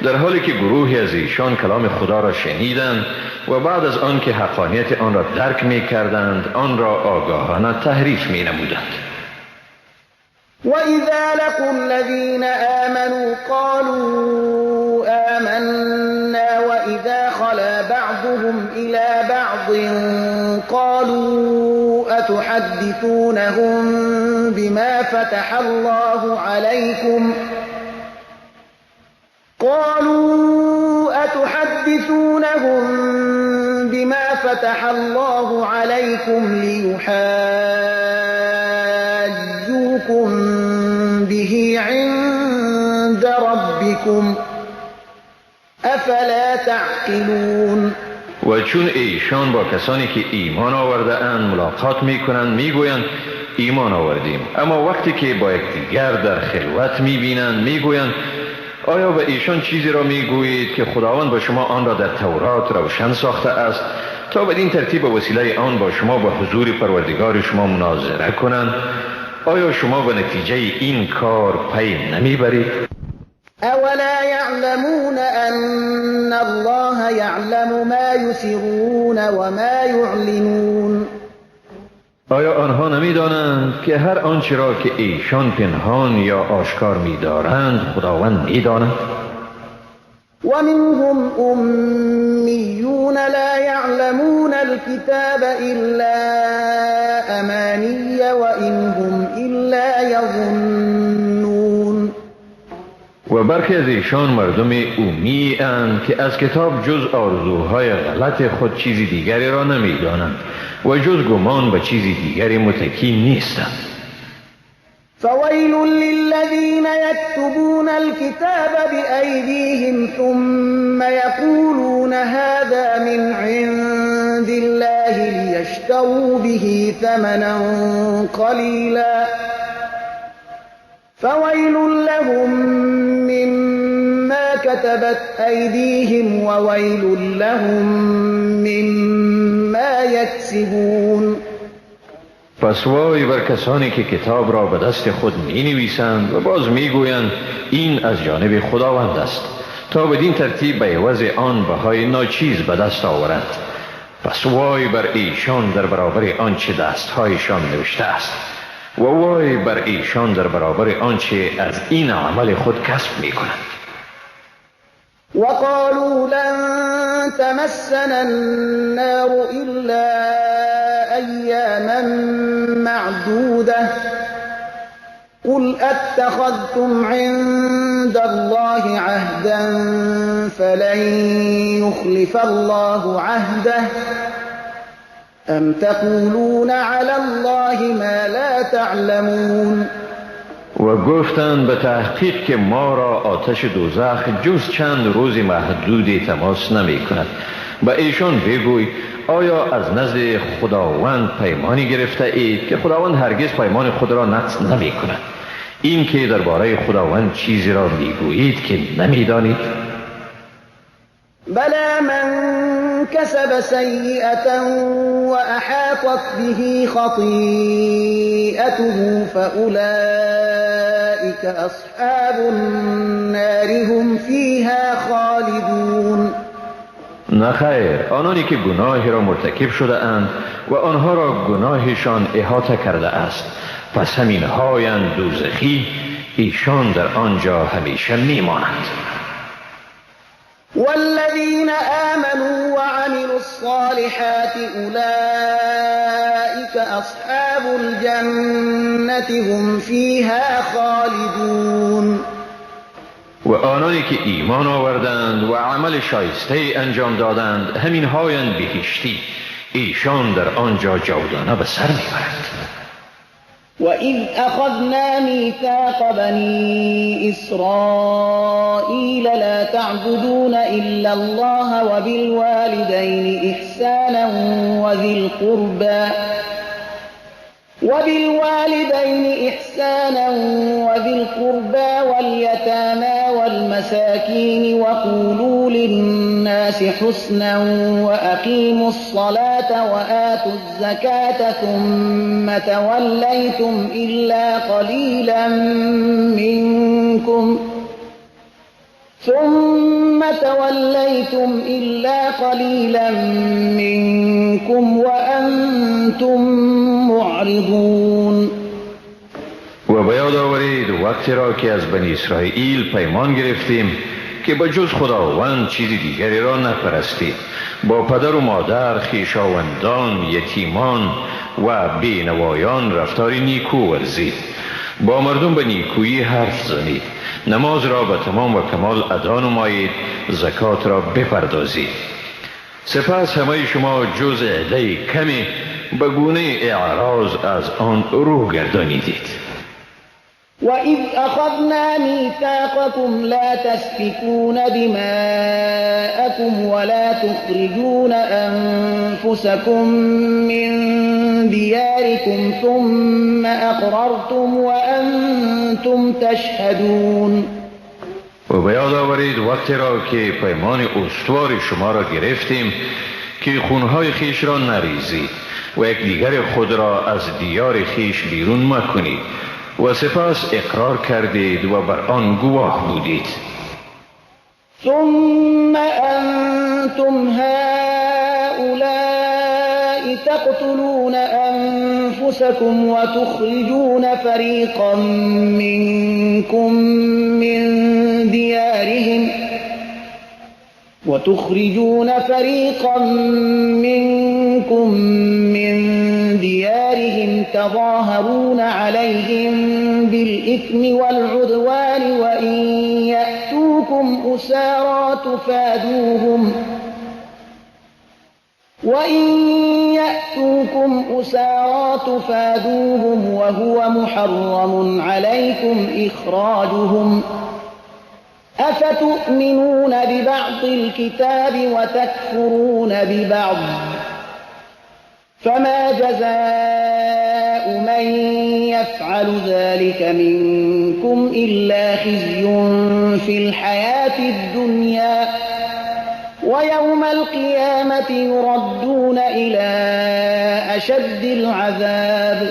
در حالی که گروهی از ایشان کلام خدا را شنیدند و بعد از آن که حقانیت آن را درک می کردند آن را آگاهانه تحریف می نمودند؟ وَإِذَا لَقُوا الَّذِينَ آمَنُوا قَالُوا آمَنَّا وَإِذَا خَلَا بَعْضُهُمْ إِلَى بَعْضٍ قَالُوا أَتُحَدِّثُونَهُم بِمَا فَتَحَ اللَّهُ عَلَيْكُمْ لِيُحَاجُّوكُم بِهِ عِندَ رَبِّكُمْ أَفَلَا تَعْقِلُونَ. و چون ایشان با کسانی که ایمان آورده اند ملاقات میکنند میگویند ایمان آوردیم، اما وقتی که با یکدیگر در خلوت میبینند میگویند آیا به ایشان چیزی را میگویید که خداوند با شما آن را در تورات روشن ساخته است تا بدین ترتیب به وسیله آن با شما به حضور پروردگار شما مناظره کنند؟ آیا شما به نتیجه این کار پی نمیبرید؟ أولا يعلمون أن الله يعلم ما يسرون وما يعلنون آیا آنها نمیدانند که هر آنچه را که ایشان پنهان یا آشکار می‌دارند خداوند می‌داند؟ ومنهم أميون لا يعلمون الكتاب إلا أماني وإن هم إلا يظنون و برخی از ایشان مردم امی اند که از کتاب جز آرزوهای غلط خود چیزی دیگری را نمی‌دانند و جز گمان به چیزی دیگری متکی نیستند. فويل للذين يكتبون الكتاب بأيديهم ثم يقولون هذا من عند الله ليشتروا به ثمنا قليلا فويل لهم مما كتبت أيديهم وويل لهم مما يكسبون. پس وای بر کسانی که کتاب را به دست خود می نویسند و باز می گویند این از جانب خداوند است تا بدین ترتیب به عوض آن بهای ناچیز به دست آورند. پس وای بر ایشان در برابر آنچه دستهایشان نوشته است و وای بر ایشان در برابر آنچه از این عمل خود کسب می کنند. وقالوا لن تمسنا النار إلا أياما معدودة قل أتخذتم عند الله عهدا فلن يخلف الله عهده أم تقولون على الله ما لا تعلمون. و گفتند به تحقیق که ما را آتش دوزخ جز چند روز محدودی تماس نمی کند. به ایشان بگوی آیا از نزد خداوند پیمانی گرفته اید که خداوند هرگز پیمان خود را نقض نمی کند؟ این که درباره خداوند چیزی را میگویید که نمیدانید؟ بلى من كسب سيئة وأحاطت به خطيئته فأولئك أصحاب النار هم فيها خالدون. نخیر، آنانی که گناهی را مرتکب شده اند و آنها را گناهشان احاطه کرده است پس همین هایند دوزخی، ایشان در آنجا همیشه میمانند. والذين آمنوا وعملوا الصالحات أولئك أصحاب الجنة هم فيها خالدون. و آنانی که ایمان آوردند و عمل شایسته انجام دادند همین هایند بهشتی، ایشان در آنجا جاودانه به سر میبرند. وَإِذْ أَخَذْنَا مِيثَاقَ بَنِي إِسْرَائِيلَ لَا تَعْبُدُونَ إِلَّا اللَّهَ وَبِالْوَالِدَيْنِ إِحْسَانًا وَذِي الْقُرْبَى وَالْيَتَامَى وَالْمَسَاكِينِ وَقُولُوا لِلنَّاسِ حُسْنًا وَأَقِيمُوا الصَّلَاةَ وَآتُوا الزَّكَاةَ ثُمَّ تَوَلَّيْتُمْ إِلَّا قَلِيلًا مِّنكُمْ وَأَنْتُمْ معرضون. و بیاد آورید وقتی را که از بنی اسرائیل پیمان گرفتیم که با جز خداوند چیزی دیگری را نپرستید، با پدر و مادر، خویشاوندان، یتیمان و بینوایان رفتاری نیکو ورزید، با مردم به نیکویی حرف زنید، نماز را به تمام و کمال ادا نمایید، زکات را بپردازید. سپس همه شما جز عده کمی به گونه اعراض از آن رو گردانیدید. وَإِذْ أَخَذْنَا مِيثَاقَكُمْ لَا تَسْفِكُونَ دِمَاءَكُمْ وَلَا تُخْرِجُونَ أَنفُسَكُم مِّن دِيَارِكُمْ ثُمَّ أَقْرَرْتُمْ وَأَنتُمْ تَشْهَدُونَ. و به یاد آورید وقتی را که پیمان استوار شما را گرفتیم که خونهای خیش را نریزید و یکدیگر خود را از دیار خیش بیرون مکنید و سپس اقرار کردید و بر آن گواه بودید. ثم أنتم هؤلاء تقتلون أنفسكم وتخرجون فريقا منكم من ديارهم تظاهرون عليهم بالإثم والعدوان وإن يأتوكم أسارى تفادوهم وهو محرم عليكم إخراجهم أفتؤمنون ببعض الكتاب وتكفرون ببعض فما جزاء من يفعل ذلك منكم إلا خزي في الحياة الدنيا ويوم القيامة يردون إلى أشد العذاب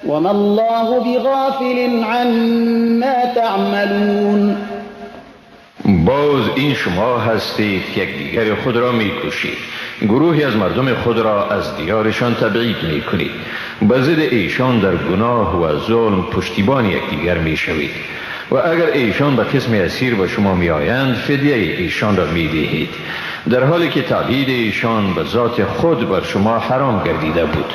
وما الله بغافل عما تعملون. باز این شما هستید که یکدیگر خود را میکشید، گروهی از مردم خود را از دیارشان تبعید میکنید، به ضد ایشان در گناه و ظلم پشتیبان یکدیگر میشوید و اگر ایشان به قسم اسیر به شما میآیند فدیه ایشان را میدهید، در حالی که تبعید ایشان به ذات خود بر شما حرام گردیده بود.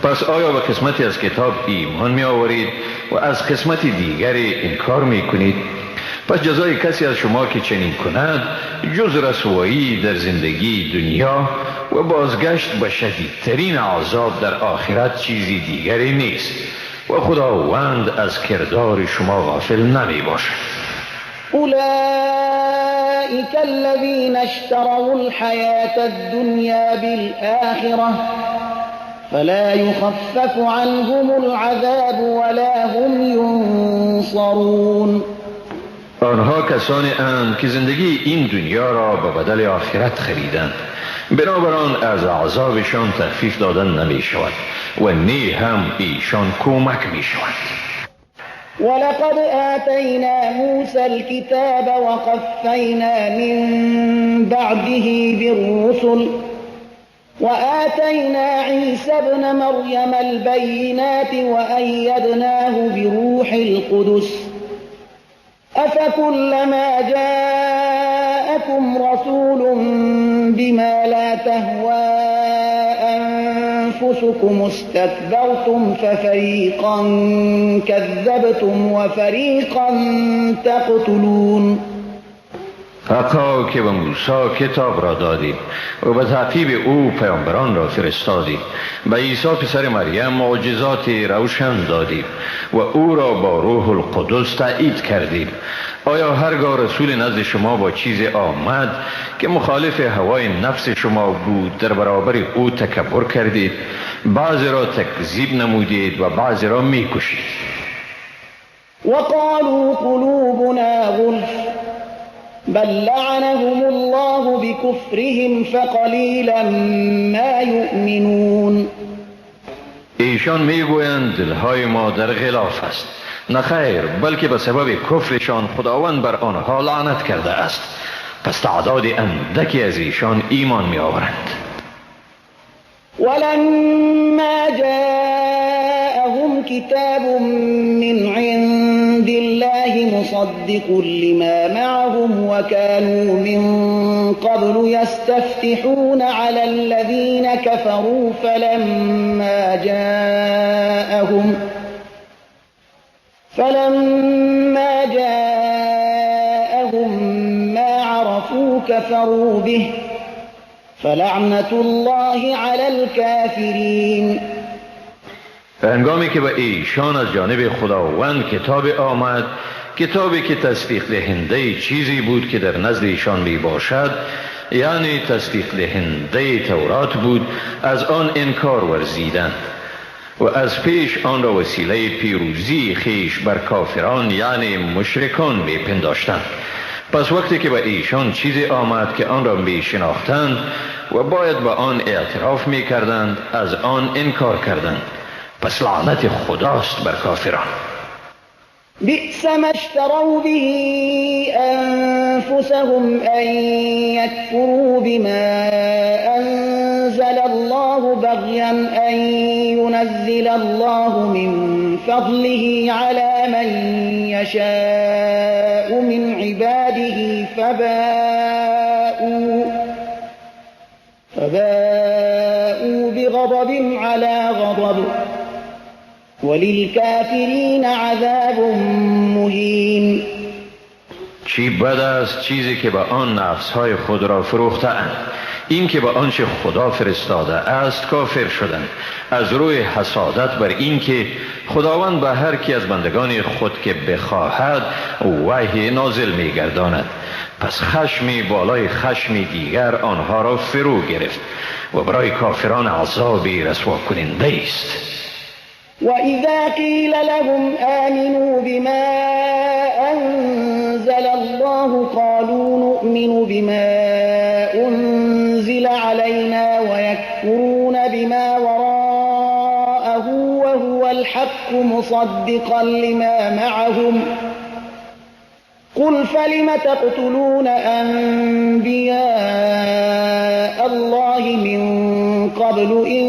پس آیا به قسمتی از کتاب ایمان می آورید و از قسمت دیگری انکار می کنید؟ پس جزای کسی از شما که چنین کند جز رسوایی در زندگی دنیا و بازگشت به شدیدترین عذاب در آخرت چیزی دیگری نیست و خداوند از کردار شما غافل نمی باشد. أولئك الذين اشتروا الحياة الدنيا بالآخرة فلا يخفف عنهم العذاب ولا هم ينصرون. آنها کسانی اند که زندگی این دنیا را به بدل آخرت خریدند، بنابراین از عذابشان تخفیف دادن نمی شود و نی هم ایشان کمک می شود. ولقد آتينا موسى الكتاب وقفينا من بعده بالرسل وآتينا عيسى ابن مريم البينات وأيدناه بروح القدس أفكلما جاءكم رسول بما لا تهوى أنفسكم استكبرتم ففريقا كذبتم وفريقا تقتلون. حقا که به موسی کتاب را دادیم و به تعقیب او پیامبران را فرستادیم، به عیسی پسر مریم معجزات روشن دادیم و او را با روح القدس تأیید کردیم. آیا هرگاه رسول نزد شما با چیز آمد که مخالف هوای نفس شما بود در برابر او تکبر کردید، بعضی را تکذیب نمودید و بعضی را میکشید؟ وقالوا قلوبنا غلف بل لعنهم الله بكفرهم فقلیلا ما یؤمنون. ایشان میگویند دلهای ما در غلاف است. نه خیر، بلکه به سبب کفرشان خداوند بر آنها لعنت کرده است، پس تعداد اندکی از ایشان ایمان می آورند. ولما جاءهم كتاب من عند الله مصدق لما معهم وكانوا من قبل يستفتحون على الذين كفروا فلما جاءهم ما عرفوا كفروا به فلعنة الله على الكافرين. هنگامی که به ایشان از جانب خداوند کتاب آمد، کتابی که تصدیق دهنده چیزی بود که در نزد ایشان می باشد، یعنی تصدیق دهنده تورات بود، از آن انکار ورزیدند و از پیش آن را وسیله پیروزی خیش بر کافران یعنی مشرکان می پنداشتند. پس وقتی که به ایشان چیزی آمد که آن را می شناختند و باید به آن اعتراف می کردند، از آن انکار کردند. پس لعنت خداست بر کافران. بئس ما اشتروا به أنفسهم أن يكفروا بما أنزل الله بغيا أن ينزل الله من فضله على من يشاء من عباده فباءوا بغضب على غضب وللكافرین عذاب مهین. چی بد است چیزی که به آن نفسهای خود را فروختند، این که به آنچه خدا فرستاده است کافر شدند، از روی حسادت بر این که خداوند به هر کی از بندگان خود که بخواهد وحی نازل می گرداند. پس خشمی بالای خشمی دیگر آنها را فرو گرفت و برای کافران عذابی رسوا کننده است. وَإِذَا قِيلَ لَهُمْ آمِنُوا بِمَا أَنزَلَ اللَّهُ قَالُوا نُؤْمِنُ بِمَا أُنزِلَ عَلَيْنَا وَيَكْفُرُونَ بِمَا وَرَاءَهُ وَهُوَ الْحَقُّ مُصَدِّقًا لِمَا مَعَهُمْ قُلْ فَلِمَ تَقْتُلُونَ أَنبِيَاءَ اللَّهِ مِنْ قَبْلُ إِن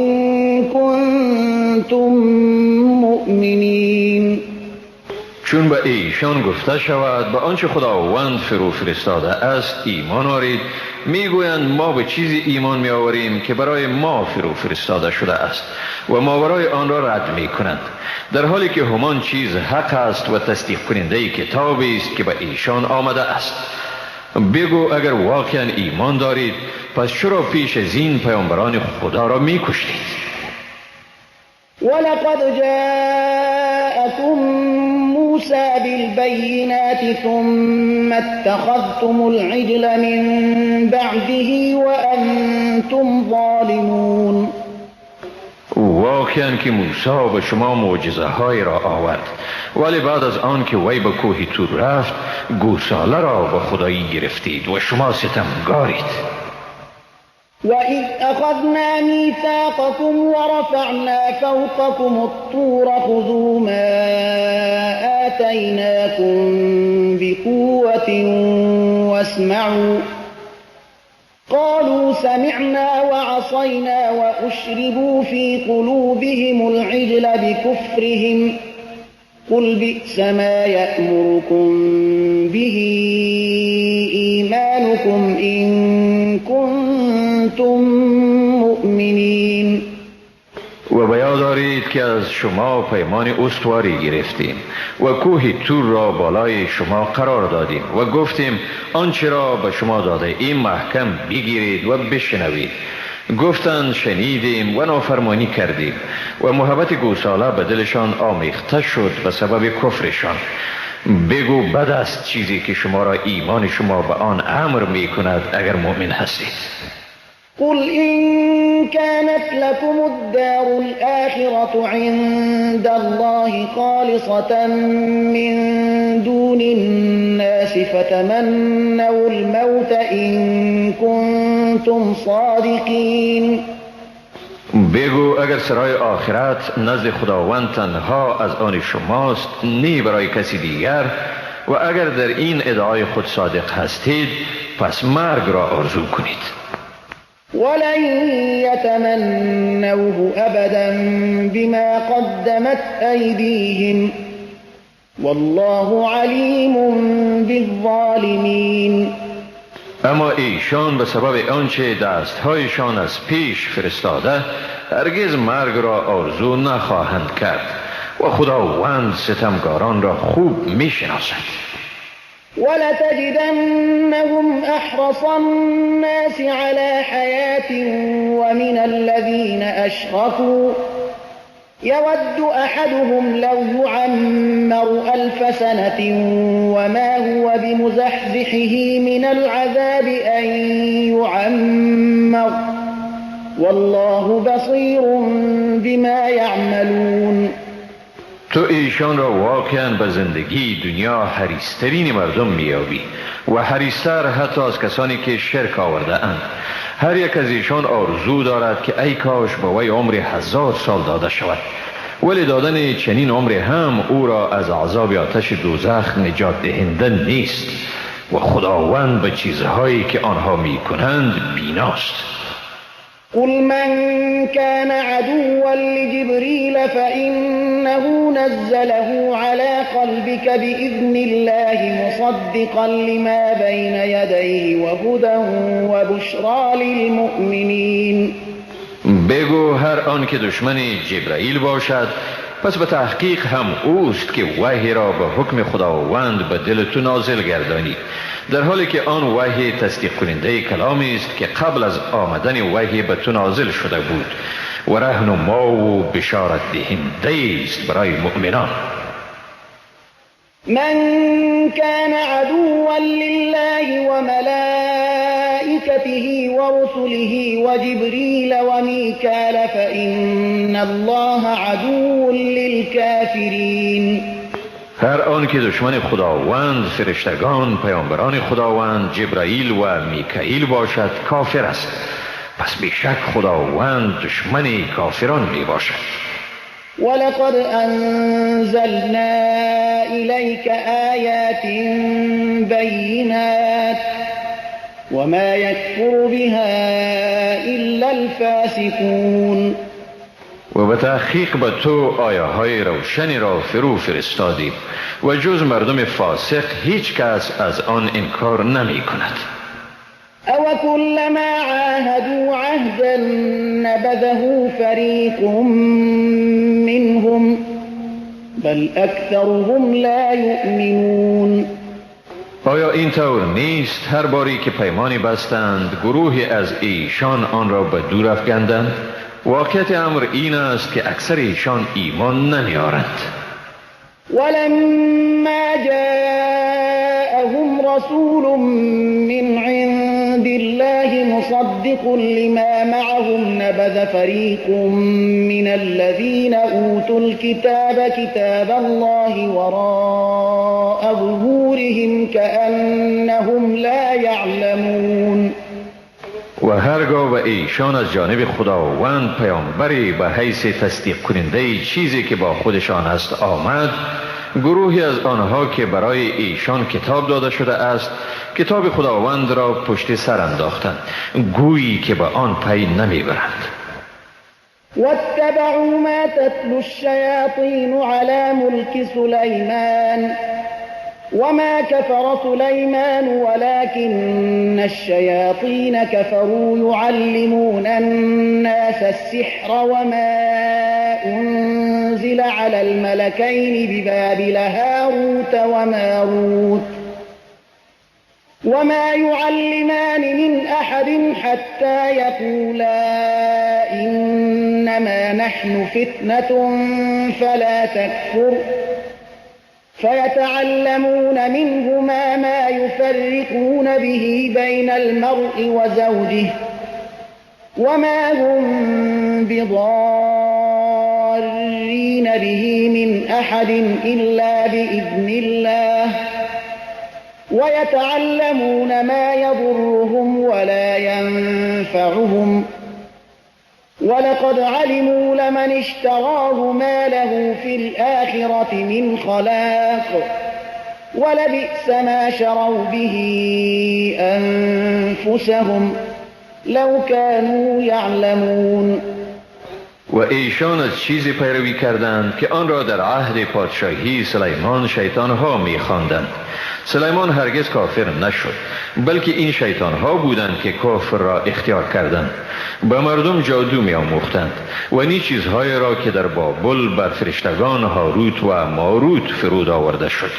كُنتُم مؤمنین. چون به ایشان گفته شود به آنچه خداوند فرو فرستاده است ایمان آورید، میگویند ما به چیزی ایمان می آوریم که برای ما فرو فرستاده شده است و ماورای آن را رد می کنند، در حالی که همان چیز حق است و تصدیق کننده کتابی است که به ایشان آمده است. بگو اگر واقعا ایمان دارید پس چرا پیش از این پیامبران خدا را می کشتید؟ ولقد جاءكم موسى بالبينات ثم اتخذتم العجل من بعده وأنتم ظالمون. واقعا که موسی به شما معجزه های را آورد، ولی بعد از آن که وی به کوه طور رفت گوساله را به خدایی گرفتید و شما ستمگارید. وَإِذْ أَخَذْنَا مِيثَاقَكُمْ وَرَفَعْنَا فَوْقَكُمُ الطُّورَ خُذُوا مَا آتَيْنَاكُمْ بِقُوَّةٍ وَاسْمَعُوا قَالُوا سَمِعْنَا وَعَصَيْنَا وَأُشْرِبُوا فِي قُلُوبِهِمُ الْعِجْلَ بِكُفْرِهِمْ قُلْ بِئْسَ مَا يَأْمُرُكُمْ بِهِ إِيمَانُكُمْ إِن كُنتُم مُؤْمِنِينَ. و بیاد دارید که از شما پیمان استواری گرفتیم و کوه طور را بالای شما قرار دادیم و گفتیم آنچه را به شما داده این محکم بگیرید و بشنوید. گفتند شنیدیم و نافرمانی کردیم و محبت گوساله به دلشان آمیخته شد به سبب کفرشان. بگو بد است چیزی که شما را ایمان شما به آن امر می کند اگر مؤمن هستید. قل إن كانت لكم الدار الآخرة عند الله خالصة من دون الناس فتمنوا الموت إن كنتم صادقين. بگو اگر سرای آخرت نزد خداوند تنها از آن شماست نی برای کسی دیگر، و اگر در این ادعای خود صادق هستید پس مرگ را آرزو کنید. ولن يتمنوه أبدا بما قدمت أيديهم والله عليم بالظالمين. اما ایشان به سبب آنچه دستهایشان از پیش فرستاده هرگز مرگ را آرزو نخواهند کرد و خداوند ستمکاران را خوب میشناسد. ولتجدنهم أحرص الناس على حياة ومن الذين أشركوا يود أحدهم لو يعمر 1000 سنة وما هو بمزحزحه من العذاب أن يعمر والله بصير بما يعملون. تو ایشان را واقعا به زندگی دنیا حریص‌ترین مردم میابی و حریص‌تر حتی از کسانی که شرک آورده اند. هر یک از ایشان آرزو دارد که ای کاش به وی عمر 1000 سال داده شود، ولی دادن چنین عمر هم او را از عذاب آتش دوزخ نجات دهنده نیست و خداوند به چیزهایی که آنها میکنند بیناست. قل من كان عدوا لجبريل فإنه نزله على قلبك بإذن الله مصدقا لما بين يديه وهدى وبشرى للمؤمنين. بگو هر آن که دشمن جبرائیل باشد پس به تحقیق هم اوست که وحی را به حکم خداوند به دل تو نازل گردانی، در حالی که آن وحی تصدیق کننده کلامی است که قبل از آمدن وحی به تو نازل شده بود و رهنما و بشارت دهنده است برای مؤمنان. من كان عدوا لله وملائكته ورسله وجبريل وميكال فإن الله عدو للكافرين. هر آن که دشمن خداوند، فرشتگان، پیامبران خداوند، جبرائیل و میکائیل باشد کافر است، پس بیشک خداوند دشمن کافران می باشد. ولقد أنزلنا إليك آيات بينات وما يكفر بها إلا الفاسقون. و به تحقیق به تو آیه های روشنی را فرو فرستادیم و جز مردم فاسق هیچ کس از آن انکار نمی کند. أو كلما عاهدوا عهدا نبذه فريق منهم بل أكثرهم لا يؤمنون. آیا این طور نیست هر باری که پیمانی بستند گروهی از ایشان آن را به دور افکندند؟ واقعیت امر این است که اکثر ایشان ایمان نمیارند. ولما جاءهم رسول من عند الله مصدق لما معهم نبذ فريق من الذين أوتوا الكتاب كتاب الله وراء ظهورهم كأنهم لا يعلمون. و هرگاه به ایشان از جانب خداوند پیامبری به حیث تصدیق کننده چیزی که با خودشان است آمد، گروهی از آنها که برای ایشان کتاب داده شده است کتاب خداوند را پشت سر انداختند، گویی که به آن پی نمیبرند. واتبعوا ما تتلو الشياطين على ملك سليمان وما كفر سليمان ولكن الشياطين كفروا يعلمون الناس السحر وما أنزل على الملكين ببابل هاروت وماروت وما يعلمان من أحد حتى يقولا إنما نحن فتنة فلا تكفر فيتعلمون منهما ما يفرقون به بين المرء وزوجه وما هم بضارين به من أحد إلا بإذن الله ويتعلمون ما يضرهم ولا ينفعهم ولقد علموا لمن اشتراه ما له في الآخرة من خلاق ولبئس ما شروا به أنفسهم لو كانوا يعلمون. و ایشان از چیزی پیروی کردند که آن را در عهد پادشاهی سلیمان شیطانها می‌خواندند. سلیمان هرگز کافر نشد، بلکه این شیطانها بودند که کفر را اختیار کردند. به مردم جادو می‌آموختند و نی چیزهای را که در بابل بر فرشتگان هاروت و ماروت فرود آورده شد.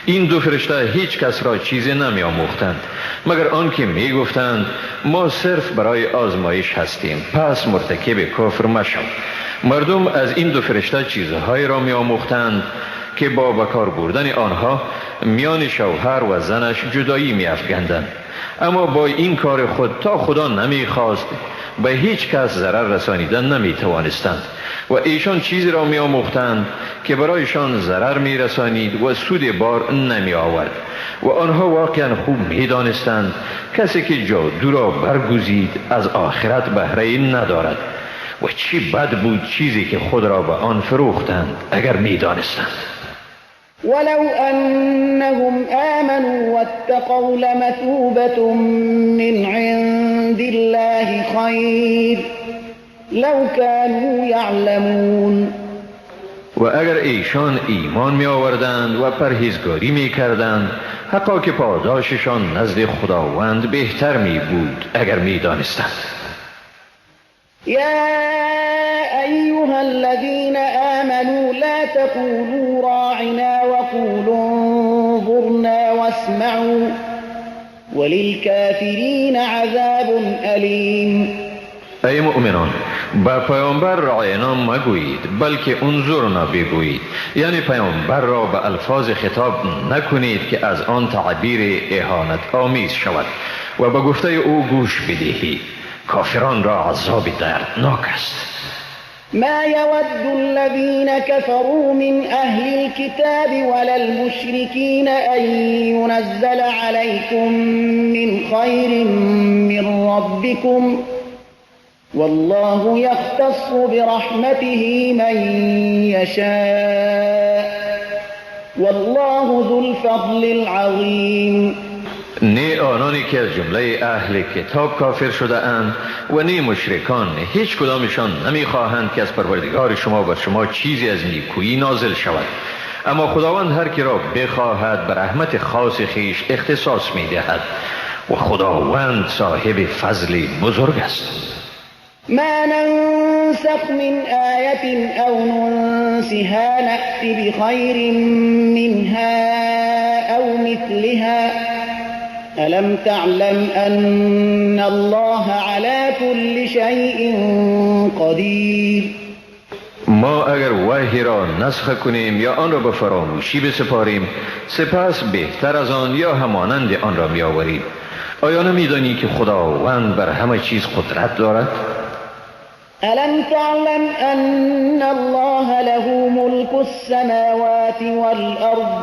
این دو فرشته هیچ کس را چیزی نمی آموختند مگر آن که می گفتند ما صرف برای آزمایش هستیم، پس مرتکب کفر مشو. مردم از این دو فرشته چیزهایی را می آموختند که با بکار بردن آنها میان شوهر و زنش جدایی می افگندند. اما با این کار خود تا خدا نمی خواست به هیچ کس ضرر رسانیدن نمی توانستند و ایشان چیزی را می آموختند که برایشان ضرر می رسانید و سود بار نمی آورد و آنها واقعا خوب می دانستند کسی که جادو را برگزید از آخرت بهره ندارد و چی بد بود چیزی که خود را به آن فروختند اگر می دانستند. ولو أنهم آمنوا واتقوا لمثوبة من عند الله خير لو كانوا يعلمون. و اگر ایشان ایمان می آوردند و پرهیزگاری می کردند حقا که پاداششان نزد خداوند بهتر می بود اگر می دانستند. يا أيها الذين آمنوا لا تقولوا راعنا وقولوا انظرنا واسمعوا وللكافرین عذاب علیم. ای مؤمنان، با پیامبر رعینا مگویید بلکه انظرنا بگویید، یعنی پیامبر را به الفاظ خطاب نکنید که از آن تعبیر اهانت آمیز شود و به گفته او گوش بدهید. کافران را عذاب دردناک است. ما يود الذين كفروا من أهل الكتاب ولا المشركين أن ينزل عليكم من خير من ربكم والله يختص برحمته من يشاء والله ذو الفضل العظيم. نه آنانی که از جمله اهل کتاب کافر شده اند و نه مشرکان هیچ کدامشان نمیخواهند که از پروردگار شما بر شما چیزی از نیکویی نازل شود، اما خداوند هر کی را بخواهد به رحمت خاص خیش اختصاص میدهد و خداوند صاحب فضل بزرگ است. ما ننسخ من آية أو ننسها نأت بخير منها أو مثلها ألم تعلم أن الله على كل شيء قدير. ما اگر وحی را نسخ کنیم یا آن را به فراموشی بسپاریم سپس بهتر از آن یا همانند آن را می آوریم. آیا نمیدانی که خداوند بر همه چیز قدرت دارد؟ ألم تعلم أن الله له ملك السماوات والأرض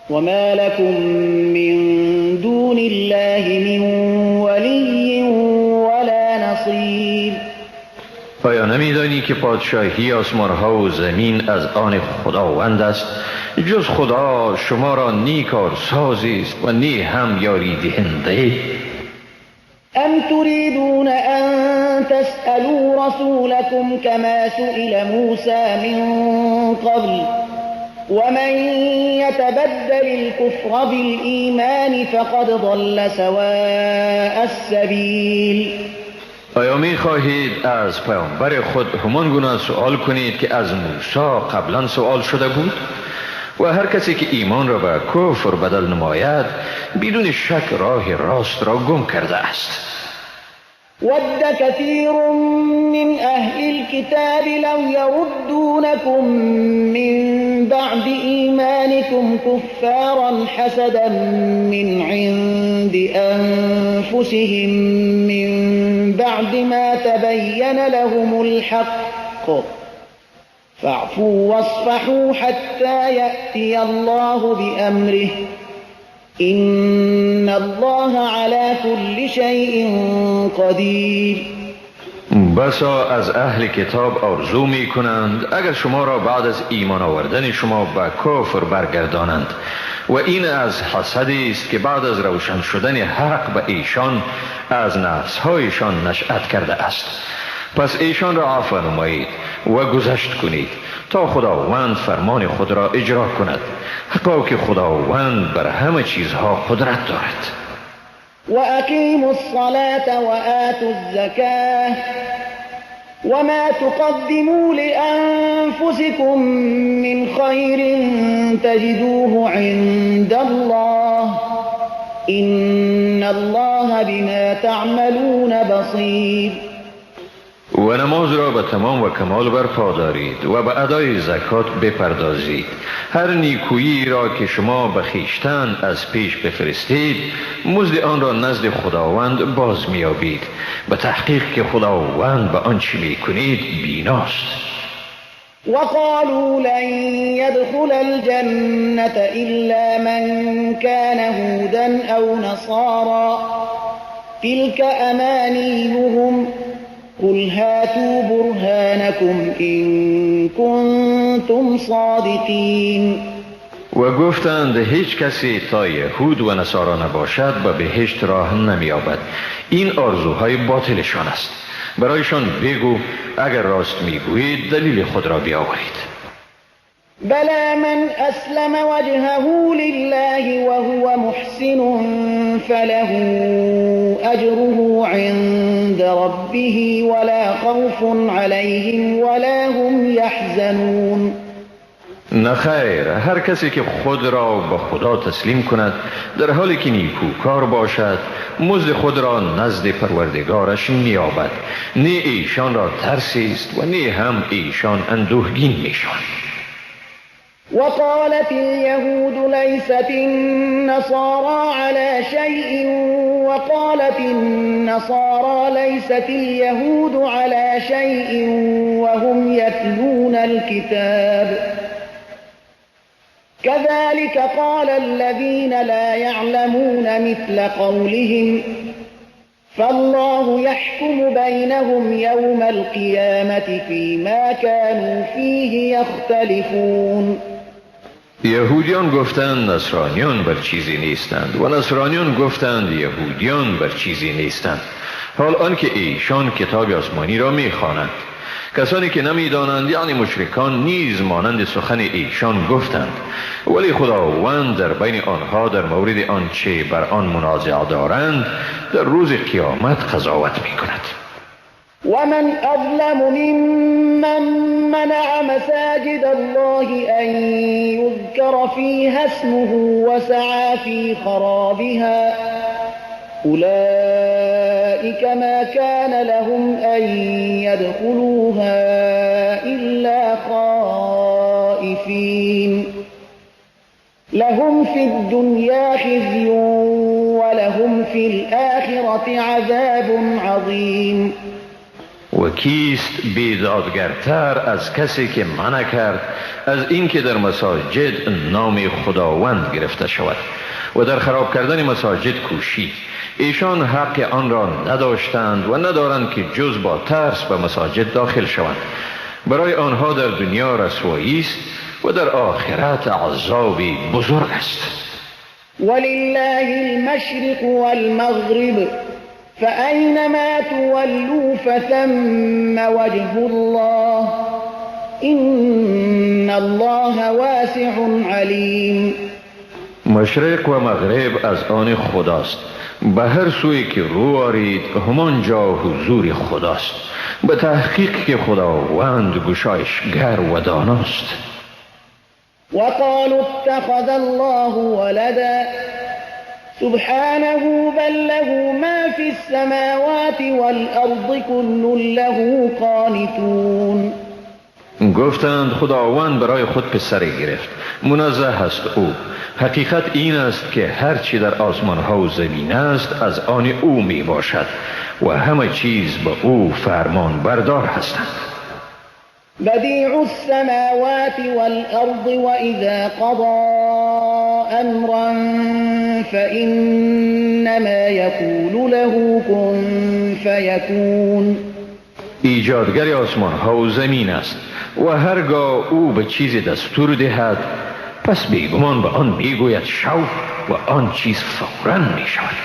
وما لكم من دون الله من ولي ولا نصير. آیا نمیدانی که پادشاهی آسمانها و زمین از آن خداوند است؟ جز خدا شما را نی کارسازی است و نی هم یاری دهنده. أم تريدون أن تسألوا رسولكم كما سئل موسى من قبل ومن يتبدل الكفر بالإيمان فقد ضل سواء السبيل. آیا می خواهید از پیامبر خود همان گونه سوال کنید که از موسی قبلا سوال شده بود؟ و هر کسی که ایمان را به کفر بدل نماید بدون شک راه راست را گم کرده است. ود كثير من أهل الكتاب لو يردونكم من بعد إيمانكم كفارا حسدا من عند أنفسهم من بعد ما تبين لهم الحق فاعفوا واصفحوا حتى يأتي الله بأمره إن الله على كل شيء قدیر. بسا از اهل کتاب آرزو می کنند اگر شما را بعد از ایمان آوردن شما به کفر برگردانند و این از حسدی است که بعد از روشن شدن حق به ایشان از نفسهایشان نشأت کرده است. پس ایشان را عفو نمایید و گذشت کنید تا خداوند فرمان خود را اجرا کند، حقا که خداوند بر همه چیزها قدرت دارد. و اقیموا الصلاة و آتوا الزکاة وما تقدموا لأنفسكم من خير تجدوه عند الله إن الله بما تعملون بصير. و نماز را به تمام و کمال برپا دارید و به ادای زکات بپردازید. هر نیکویی را که شما به خویشتن از پیش بفرستید، مزد آن را نزد خداوند باز میابید. به تحقیق که خداوند به آنچه میکنید بیناست. وقالوا لن يدخل الجنة إلا من كان هودا أو نصارى تلك أمانيهم قل هاتوا برهانكم إن كنتم صادقين. و گفتند هیچ کسی تا یهود و نصارا نباشد به بهشت راه نمی‌یابد. این آرزوهای باطلشان است. برایشان بگو اگر راست میگویید دلیل خود را بیاورید. بلى من أسلم وجهه لله وهو محسن فله أجره عند ربه ولا خوف عليهم ولا هم يحزنون. نخیر، هر کسی که خود را به خدا تسلیم کند در حالی که نیکوکار باشد، مزد خود را نزد پروردگارش می‌یابد. نه ایشان را ترسی است و نه هم ایشان اندوهگین میشوند. وقالت اليهود ليست النصارى على شيء وقالت النصارى ليست اليهود على شيء وهم يتلون الكتاب كذلك قال الذين لا يعلمون مثل قولهم فالله يحكم بينهم يوم القيامة فيما كانوا فيه يختلفون. یهودیان گفتند نصرانیان بر چیزی نیستند و نصرانیان گفتند یهودیان بر چیزی نیستند، حال آنکه ایشان کتاب آسمانی را میخوانند. کسانی که نمیدانند یعنی مشرکان نیز مانند سخن ایشان گفتند، ولی خداوند در بین آنها در مورد آنچه بر آن منازعه دارند در روز قیامت قضاوت میکند. ومن أظلم ممن منع مساجد الله أن يذكر فيها اسمه وسعى في خرابها أولئك ما كان لهم أن يدخلوها إلا خائفين لهم في الدنيا خزي ولهم في الآخرة عذاب عظيم. و کیست بیدادگرتر از کسی که منع کرد از اینکه در مساجد نام خداوند گرفته شود و در خراب کردن مساجد کوشید. ایشان حق آن را نداشتند و ندارند که جز با ترس به مساجد داخل شوند. برای آنها در دنیا رسوایی است و در آخرت عذابی بزرگ است. ولله المشرق والمغرب فأينما تولوا فثم وجه الله إن الله واسع عليم. مشرق و مغرب از آن خداست. به هر سوی که رو آرید همان جا حضور خداست. به تحقیق که خداوند گشایشگر و داناست. وقالوا اتخذ الله ولدا سبحانه بل له ما في السماوات والأرض كل له قانتون. گفتند خداوند برای خود پسری گرفت، منزه است او. حقیقت این است که هر چی در آسمان ها و زمین است از آن او می باشد و همه چیز به او فرمان بردار هستند. بديع السماوات والأرض وإذا قضى أمرا فإنما يقول له كن فيكون. ایجادگر آسمان ها و زمین است و هرگاه او به چیز دستور دهد پس بیگمان به آن میگوید شو و آن چیز فوراً می شود.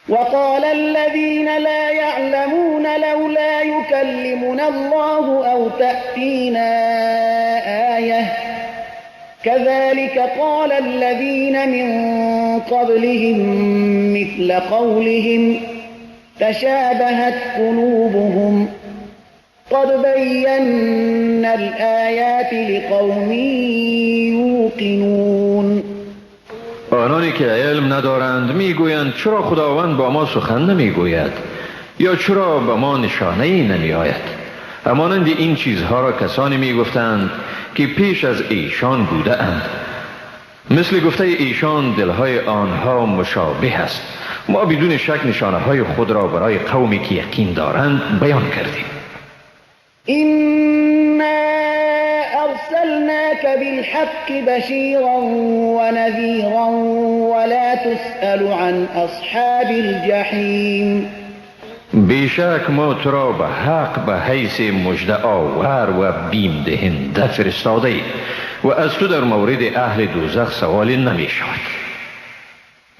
وقال الذين لا يعلمون لولا يكلمنا الله أو تأتينا آية كذلك قال الذين من قبلهم مثل قولهم تشابهت قلوبهم قد بينا الآيات لقوم يوقنون. آنانی که علم ندارند میگویند چرا خداوند با ما سخن نمیگوید؟ یا چرا به ما نشانه ای نمی آید؟ همانند این چیزها را کسانی می گفتند که پیش از ایشان بوده اند. مثل گفته ایشان دلهای آنها مشابه است. ما بدون شک نشانه های خود را برای قومی که یقین دارند بیان کردیم. إنا أرسلناك بالحق بشيرا ونذيرا ولا تسأل عن أصحاب الجحيم. بیشک ما تو را به حق به حیث مژده آور و بیم دهنده فرستاده ایم و از تو در مورد اهل دوزخ سوالی نمی شود.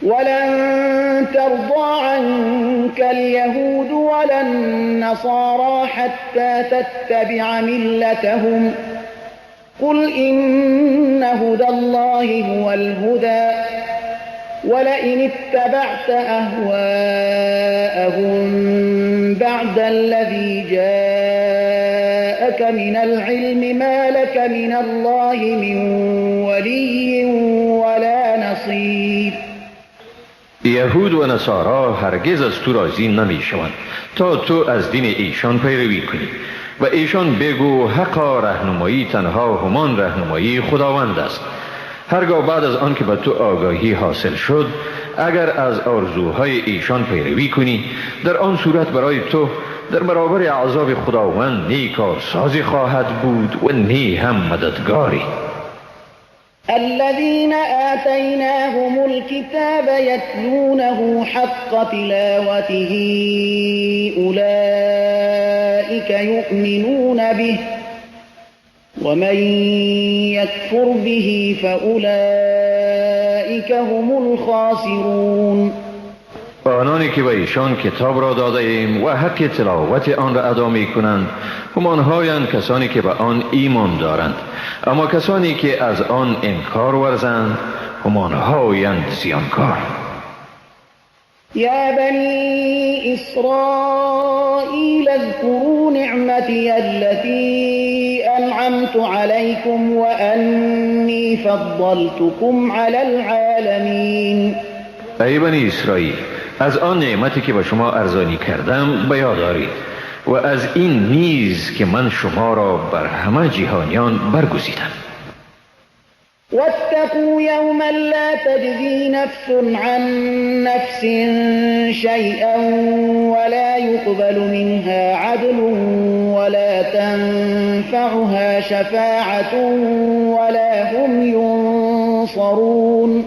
ولن ترضى عنك اليهود ولا النصارى حتى تتبع ملتهم قل إن هدى الله هو الهدى ولئن اتبعت أهواءهم بعد الذي جاءك من العلم ما لك من الله من ولي ولا نصير. یهود و نصارا هرگز از تو راضی نمی شوند تا تو از دین ایشان پیروی کنی و ایشان بگو حقا رهنمایی تنها همان رهنمایی خداوند است. هرگاه بعد از آن که به تو آگاهی حاصل شد اگر از آرزوهای ایشان پیروی کنی در آن صورت برای تو در برابر عذاب خداوند نی کارسازی خواهد بود و نی هم مددگاری. الذين آتيناهم الكتاب يتلونه حق تلاوته أولئك يؤمنون به ومن يكفر به فأولئك هم الخاسرون. آنانی که به ایشان کتاب را داده ایم و حق تلاوت آن را ادا می کنند همانهایند کسانی که به آن ایمان دارند، اما کسانی که از آن انکار ورزند همانهایند زیانکار. يا بني إسرائيل اذكروا نعمتي التي أنعمت عليكم وأني فضلتكم على العالمين. ای بنی اسرائیل، از آن نعمتی که به شما ارزانی کردم به یاد دارید و از این نیز که من شما را بر همه جهانیان برگزیدم. واتقوا يوما لا تجزي نفس عن نفس شيئا ولا يقبل منها عدل ولا تنفعها شفاعة ولا هم ينصرون.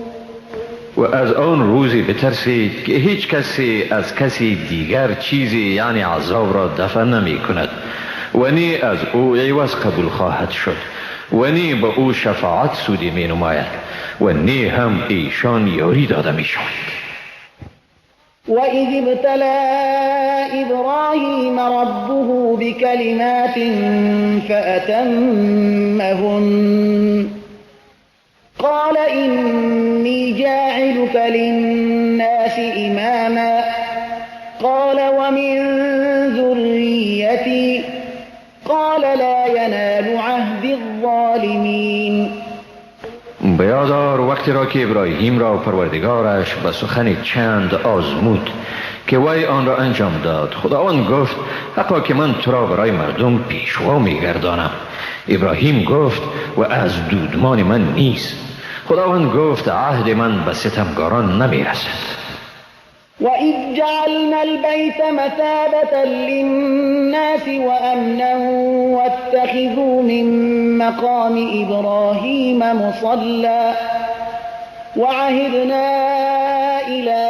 و از آن روزی بترسید که هیچ کسی از کسی دیگر چیزی یعنی عذاب را دفع نمی کند و نی از او عوض قبول خواهد شد و نی به او شفاعت سودی می نماید و نی هم ایشان یاری داده می شود. وَإِذِ ابْتَلَى إِبْرَاهِيمَ رَبُّهُ بِكَلِمَاتٍ فَأَتَمَّهُنَّ قال إني جاعلك للناس إماما قال ومن ذريتي قال لا ينال عهد الظالمین. بیادار وقتی را که ابراهیم را پروردگارش به سخن چند آزمود که وی آن را انجام داد. خداوند گفت حقا که من تو را برای مردم پیشوا میگردانم. ابراهیم گفت و از دودمان من نیست. خداوند گفت عهد من به ستمگاران نمیرسد. وَإِذْ جَعَلْنَا الْبَيْتَ مَثَابَةً لِلنَّاسِ وَأَمْنًا وَاتَّخِذُوا مِن مَّقَامِ إِبْرَاهِيمَ مُصَلًّى وَعَهِدْنَا إِلَى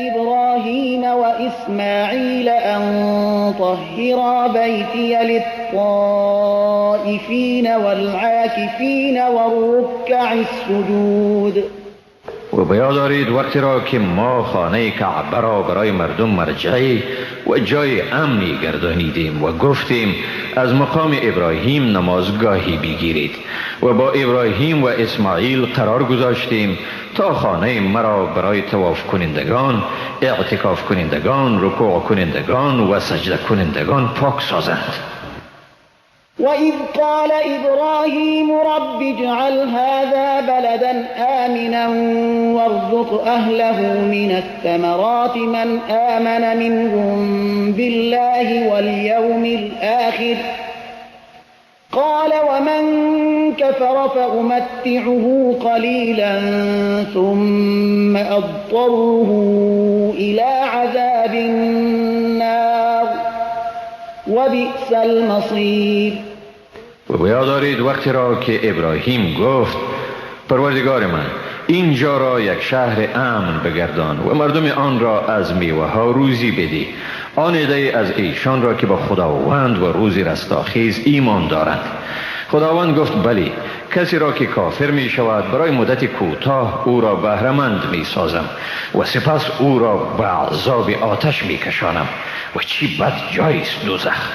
إِبْرَاهِيمَ وَإِسْمَاعِيلَ أَن طَهِّرَا بَيْتِيَ لِلطَّائِفِينَ وَالْعَاكِفِينَ وَالرُّكَّعِ السُّجُودِ. و بیادارید وقتی را که ما خانه کعبه را برای مردم مرجعی و جای امنی گردانیدیم و گفتیم از مقام ابراهیم نمازگاهی بگیرید و با ابراهیم و اسماعیل قرار گذاشتیم تا خانه مرا برای طواف کنندگان، اعتکاف کنندگان، رکوع کنندگان و سجده کنندگان پاک سازند. وإذ قال إبراهيم رب اجعل هذا بلدا آمنا وارزق أهله من الثمرات من آمن منهم بالله واليوم الآخر قال ومن كفر فأمتعه قليلا ثم أضطره إلى عذاب النار وبئس المصير. و به یاد دارید وقتی را که ابراهیم گفت پروردگار من اینجا را یک شهر امن بگردان و مردم آن را از میوه ها روزی بدی. آن عده از ایشان را که با خداوند و روزی رستاخیز ایمان دارند. خداوند گفت بلی، کسی را که کافر می شود برای مدت کوتاه او را بهره‌مند می سازم و سپس او را به عذاب آتش می کشانم و چی بد جایست دوزخ.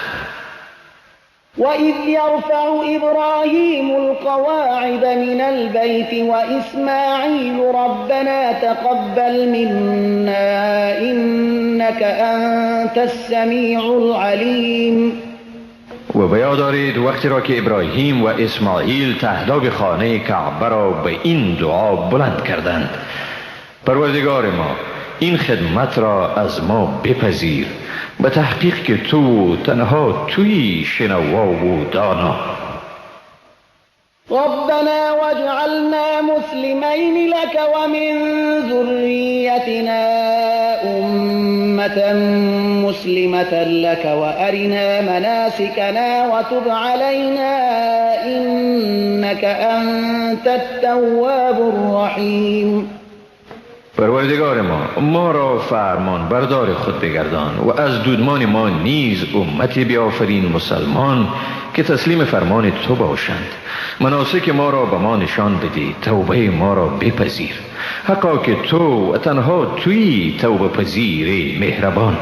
وَإِذْ يَرْفَعُ إِبْرَاهِيمُ الْقَوَاعِدَ مِنَ الْبَيْتِ وَإِسْمَاعِيلُ رَبَّنَا تَقَبَّلْ مِنَّا إِنَّكَ أَنْتَ السَّمِيعُ الْعَلِيمُ. و به یاد دارید وقتی را که ابراهیم و اسماعیل تهداب خانه کعبه را به این دعا بلند کردند: پروردگار ما این خدمت را از ما بپذیر، به تحقیق که تو تنها توی شنوا و دانا. ربنا واجعلنا مسلمين لك ومن ذريتنا أمة مسلمة لك وأرنا مناسكنا وتب علينا إنك أنت التواب الرحيم. پروردگار ما را فرمان بردار خود بگردان و از دودمان ما نیز امتی بیافرین مسلمان که تسلیم فرمان تو باشند. مناسک ما را به ما نشان بدی، توبه ما را بپذیر، حقا که تو و تنها توی توبه پذیر مهربان.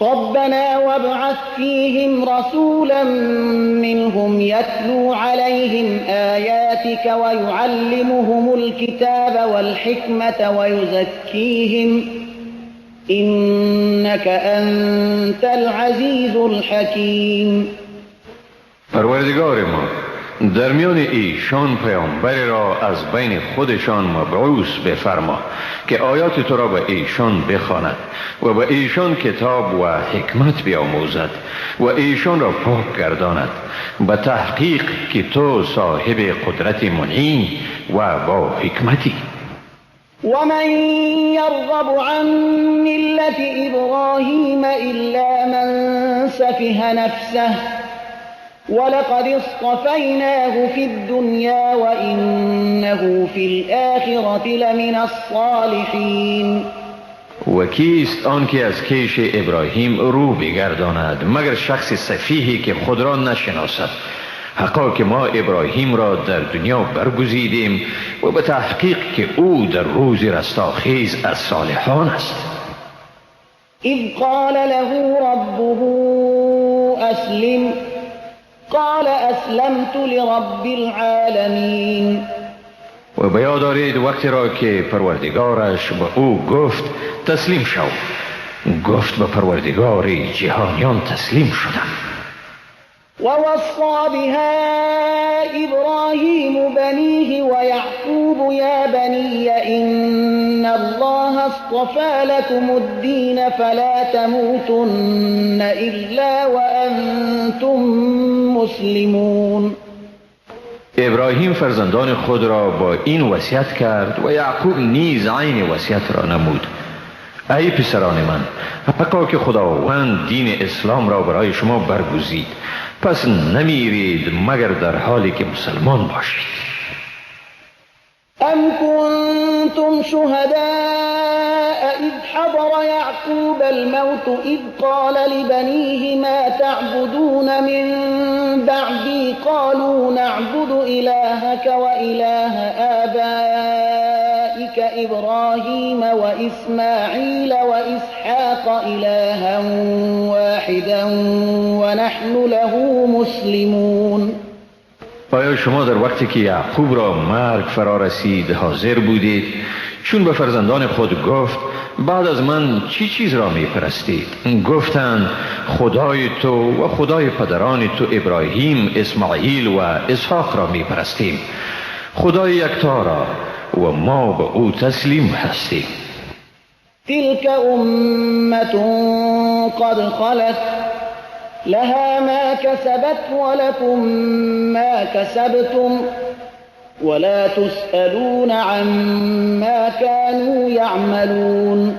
ربنا وابعث فيهم رسولا منهم يتلو عليهم آياتك ويعلمهم الكتاب والحكمة ويزكيهم إنك أنت العزيز الحكيم. پروردگار ما در میان ایشان پیامبری را از بین خودشان مبعوث بفرما که آیات تو را به ایشان بخواند و به ایشان کتاب و حکمت بیاموزد و ایشان را پاک گرداند، به تحقیق که تو صاحب قدرت منعی و با حکمتی. ومن يرغب عن ملة إبراهيم إلا من سفه نفسه ولقد اصطفيناه في الدنيا وإنه في الآخرة لمن الصالحين. و کیست آن که از کیش ابراهیم رو بگرداند مگر شخص سفیهی که خود را نشناسد. حقا که ما ابراهیم را در دنیا برگزیدیم و به تحقیق که او در روز رستاخیز از صالحان است. اذ قال له ربه اسلم قال اسلمت لرب العالمین. و به یاد دارید وقتی را که پروردگارش به او گفت تسلیم شو، گفت به پروردگار جهانیان تسلیم شدم. ووصى بها إبراهيم بنيه ويعقوب يا بني إن الله اصطفى لكم الدين فلا تموتن إلا وأنتم مسلمون. ابراهیم فرزندان خود را با این وصیت کرد و یعقوب نیز عین وصیت را نمود: ای پسران من، حقا که خداوند دین اسلام را برای شما برگزید، پس نمیرید مگر در حالی که مسلمان باشید. ام کنتم شهداء اذ حضر یعقوب الموت اذ قال لبنیه ما تعبدون من بعدی قالوا نعبد الهك وإله آبائك إبراهيم وإسماعيل وإسحاق إلها واحدا ونحن له مسلمون. آیا شما در وقتی که یعقوب را مرگ فرا رسید حاضر بودید چون به فرزندان خود گفت بعد از من چی چیز را می پرستید؟ گفتند خدای تو و خدای پدران تو ابراهیم، اسماعیل و اسحاق را می پرستیم، خدای یکتا را، و ما به او تسلیم هستیم. تلك أمة قد خلت لها ما كسبت ولكم ما كسبتم ولا تسألون عما كانوا يعملون.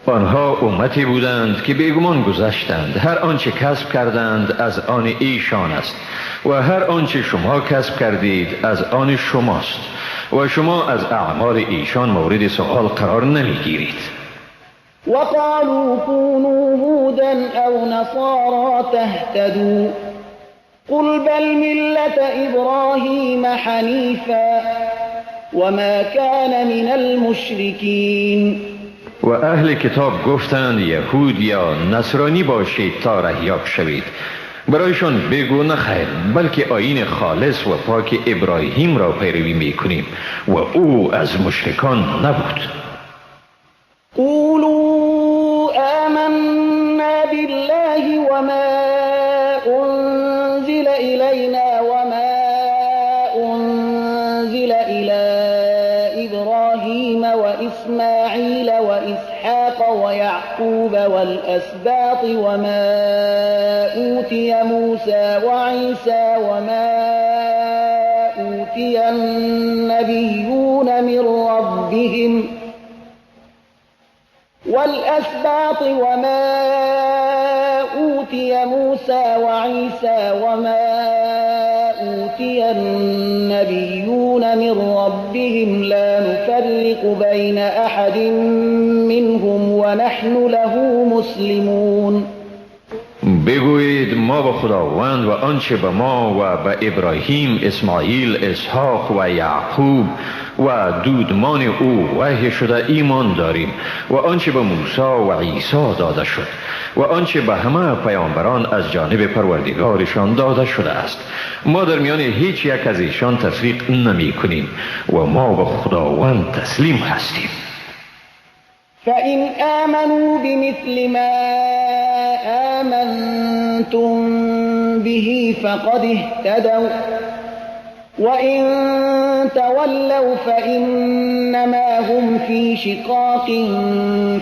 آنها امتی بودند که بیگمان گذشتند، هر آنچه کسب کردند از آن ایشان است و هر آنچه شما کسب کردید از آن شماست و شما از اعمال ایشان مورد سؤال قرار نمیگیرید. وقالوا كونوا هودا أو نصارى تهتدوا قل بل ملة إبراهيم حنيفا وما كان من المشركين. و اهل کتاب گفتند یهود یا نصرانی باشید تا رهیاب شوید. برایشان بگو نخیر، بلکه آیین خالص و پاک ابراهیم را پیروی میکنیم و او از مشرکان نبود. قولوا آمنا بالله وما أنزل إلينا وما أنزل إلى إبراهيم وإسماعيل وإسحاق ويعقوب والأسباط وما أوتي موسى وعيسى وما أوتي النبيون من ربهم والأسباط وما أوتي موسى وعيسى وما أوتي النبيون من ربهم لا نفرق بين أحد منهم ونحن له مسلمون. بگویید ما به خداوند و آنچه به ما و به ابراهیم، اسماعیل، اسحاق و یعقوب و دودمان او وحی شده ایمان داریم و آنچه به موسی و عیسی داده شد و آنچه به همه پیامبران از جانب پروردگارشان داده شده است. ما در میان هیچ یک از ایشان تفریق نمی کنیم و ما به خداوند تسلیم هستیم. فإن آمنوا بمثل ما آمنتم به فقد اهتدوا وإن تولوا فإنما هم في شقاق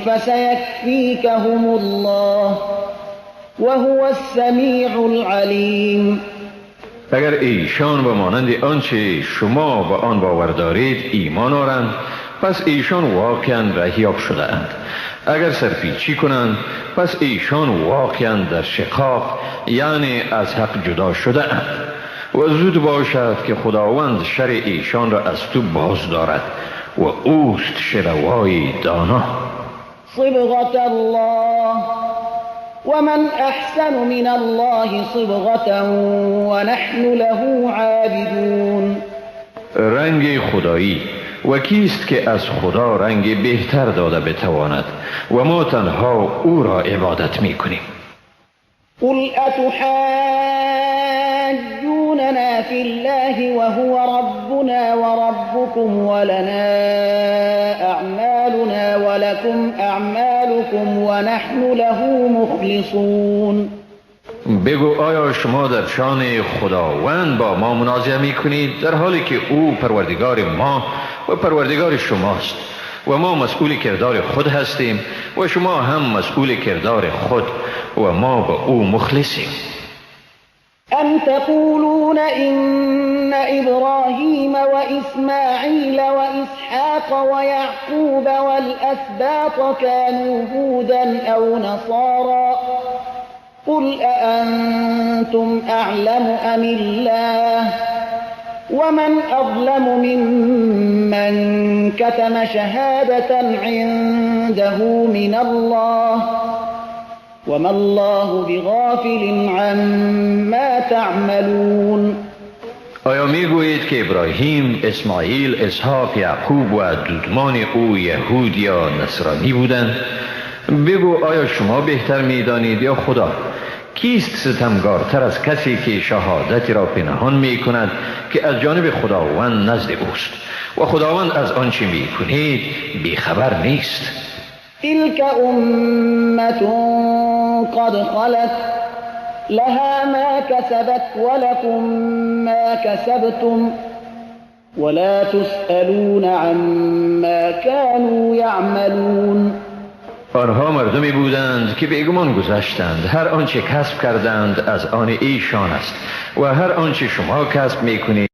فسيكفيكهم الله وهو السميع العليم. اگر ایشان به مانند آنچه شما به آن باور دارید ایمان آورند، پس ایشان واقعا رهیاب شده اند. اگر سرپیچی کنند پس ایشان واقعا در شقاق یعنی از حق جدا شده اند. و زود باشد که خداوند شر ایشان را از تو باز دارد و اوست شنوای دانا. صبغة الله ومن أحسن من الله صبغة ونحن له عابدون. رنگ خدایی و کیست که از خدا رنگ بهتر داده بتواند و ما تنها او را عبادت می کنیم. قل أتحاجوننا في الله وهو ربنا وربكم ولنا أعمالنا ولكم أعمالكم ونحن له مخلصون. بگو آیا شما در شان خداوند با ما منازعه می کنید در حالی که او پروردگار ما و پروردگار شماست و ما مسئول کردار خود هستیم و شما هم مسئول کردار خود و ما به او مخلصیم. أم تقولون إن إبراهيم وإسماعيل وإسحاق ويعقوب والأسباط كانوا هودا أو نصارى قل أأنتم أعلم أم الله ومن أظلم ممن كتم شهادة عنده من الله وما الله بغافل عما تعملون. آیا میگویید که ابراهیم، اسماعیل، اسحاق، یعقوب و دودمان او یهود یا نصرانی بودند؟ بگو آیا شما بهتر میدانید یا خدا؟ کیست ستمگارتر از کسی که شهادتی را پنهان می کند که از جانب خداوند نزد اوست و خداوند از آنچه می کنید بیخبر نیست؟ تلك أمة قد خلت لها ما كسبت ولكم ما كسبتم ولا تسألون عما كانوا يعملون. آنها مردمی بودند که بیگمان گذشتند. هر آنچه کسب کردند از آن ایشان است و هر آنچه شما کسب میکنید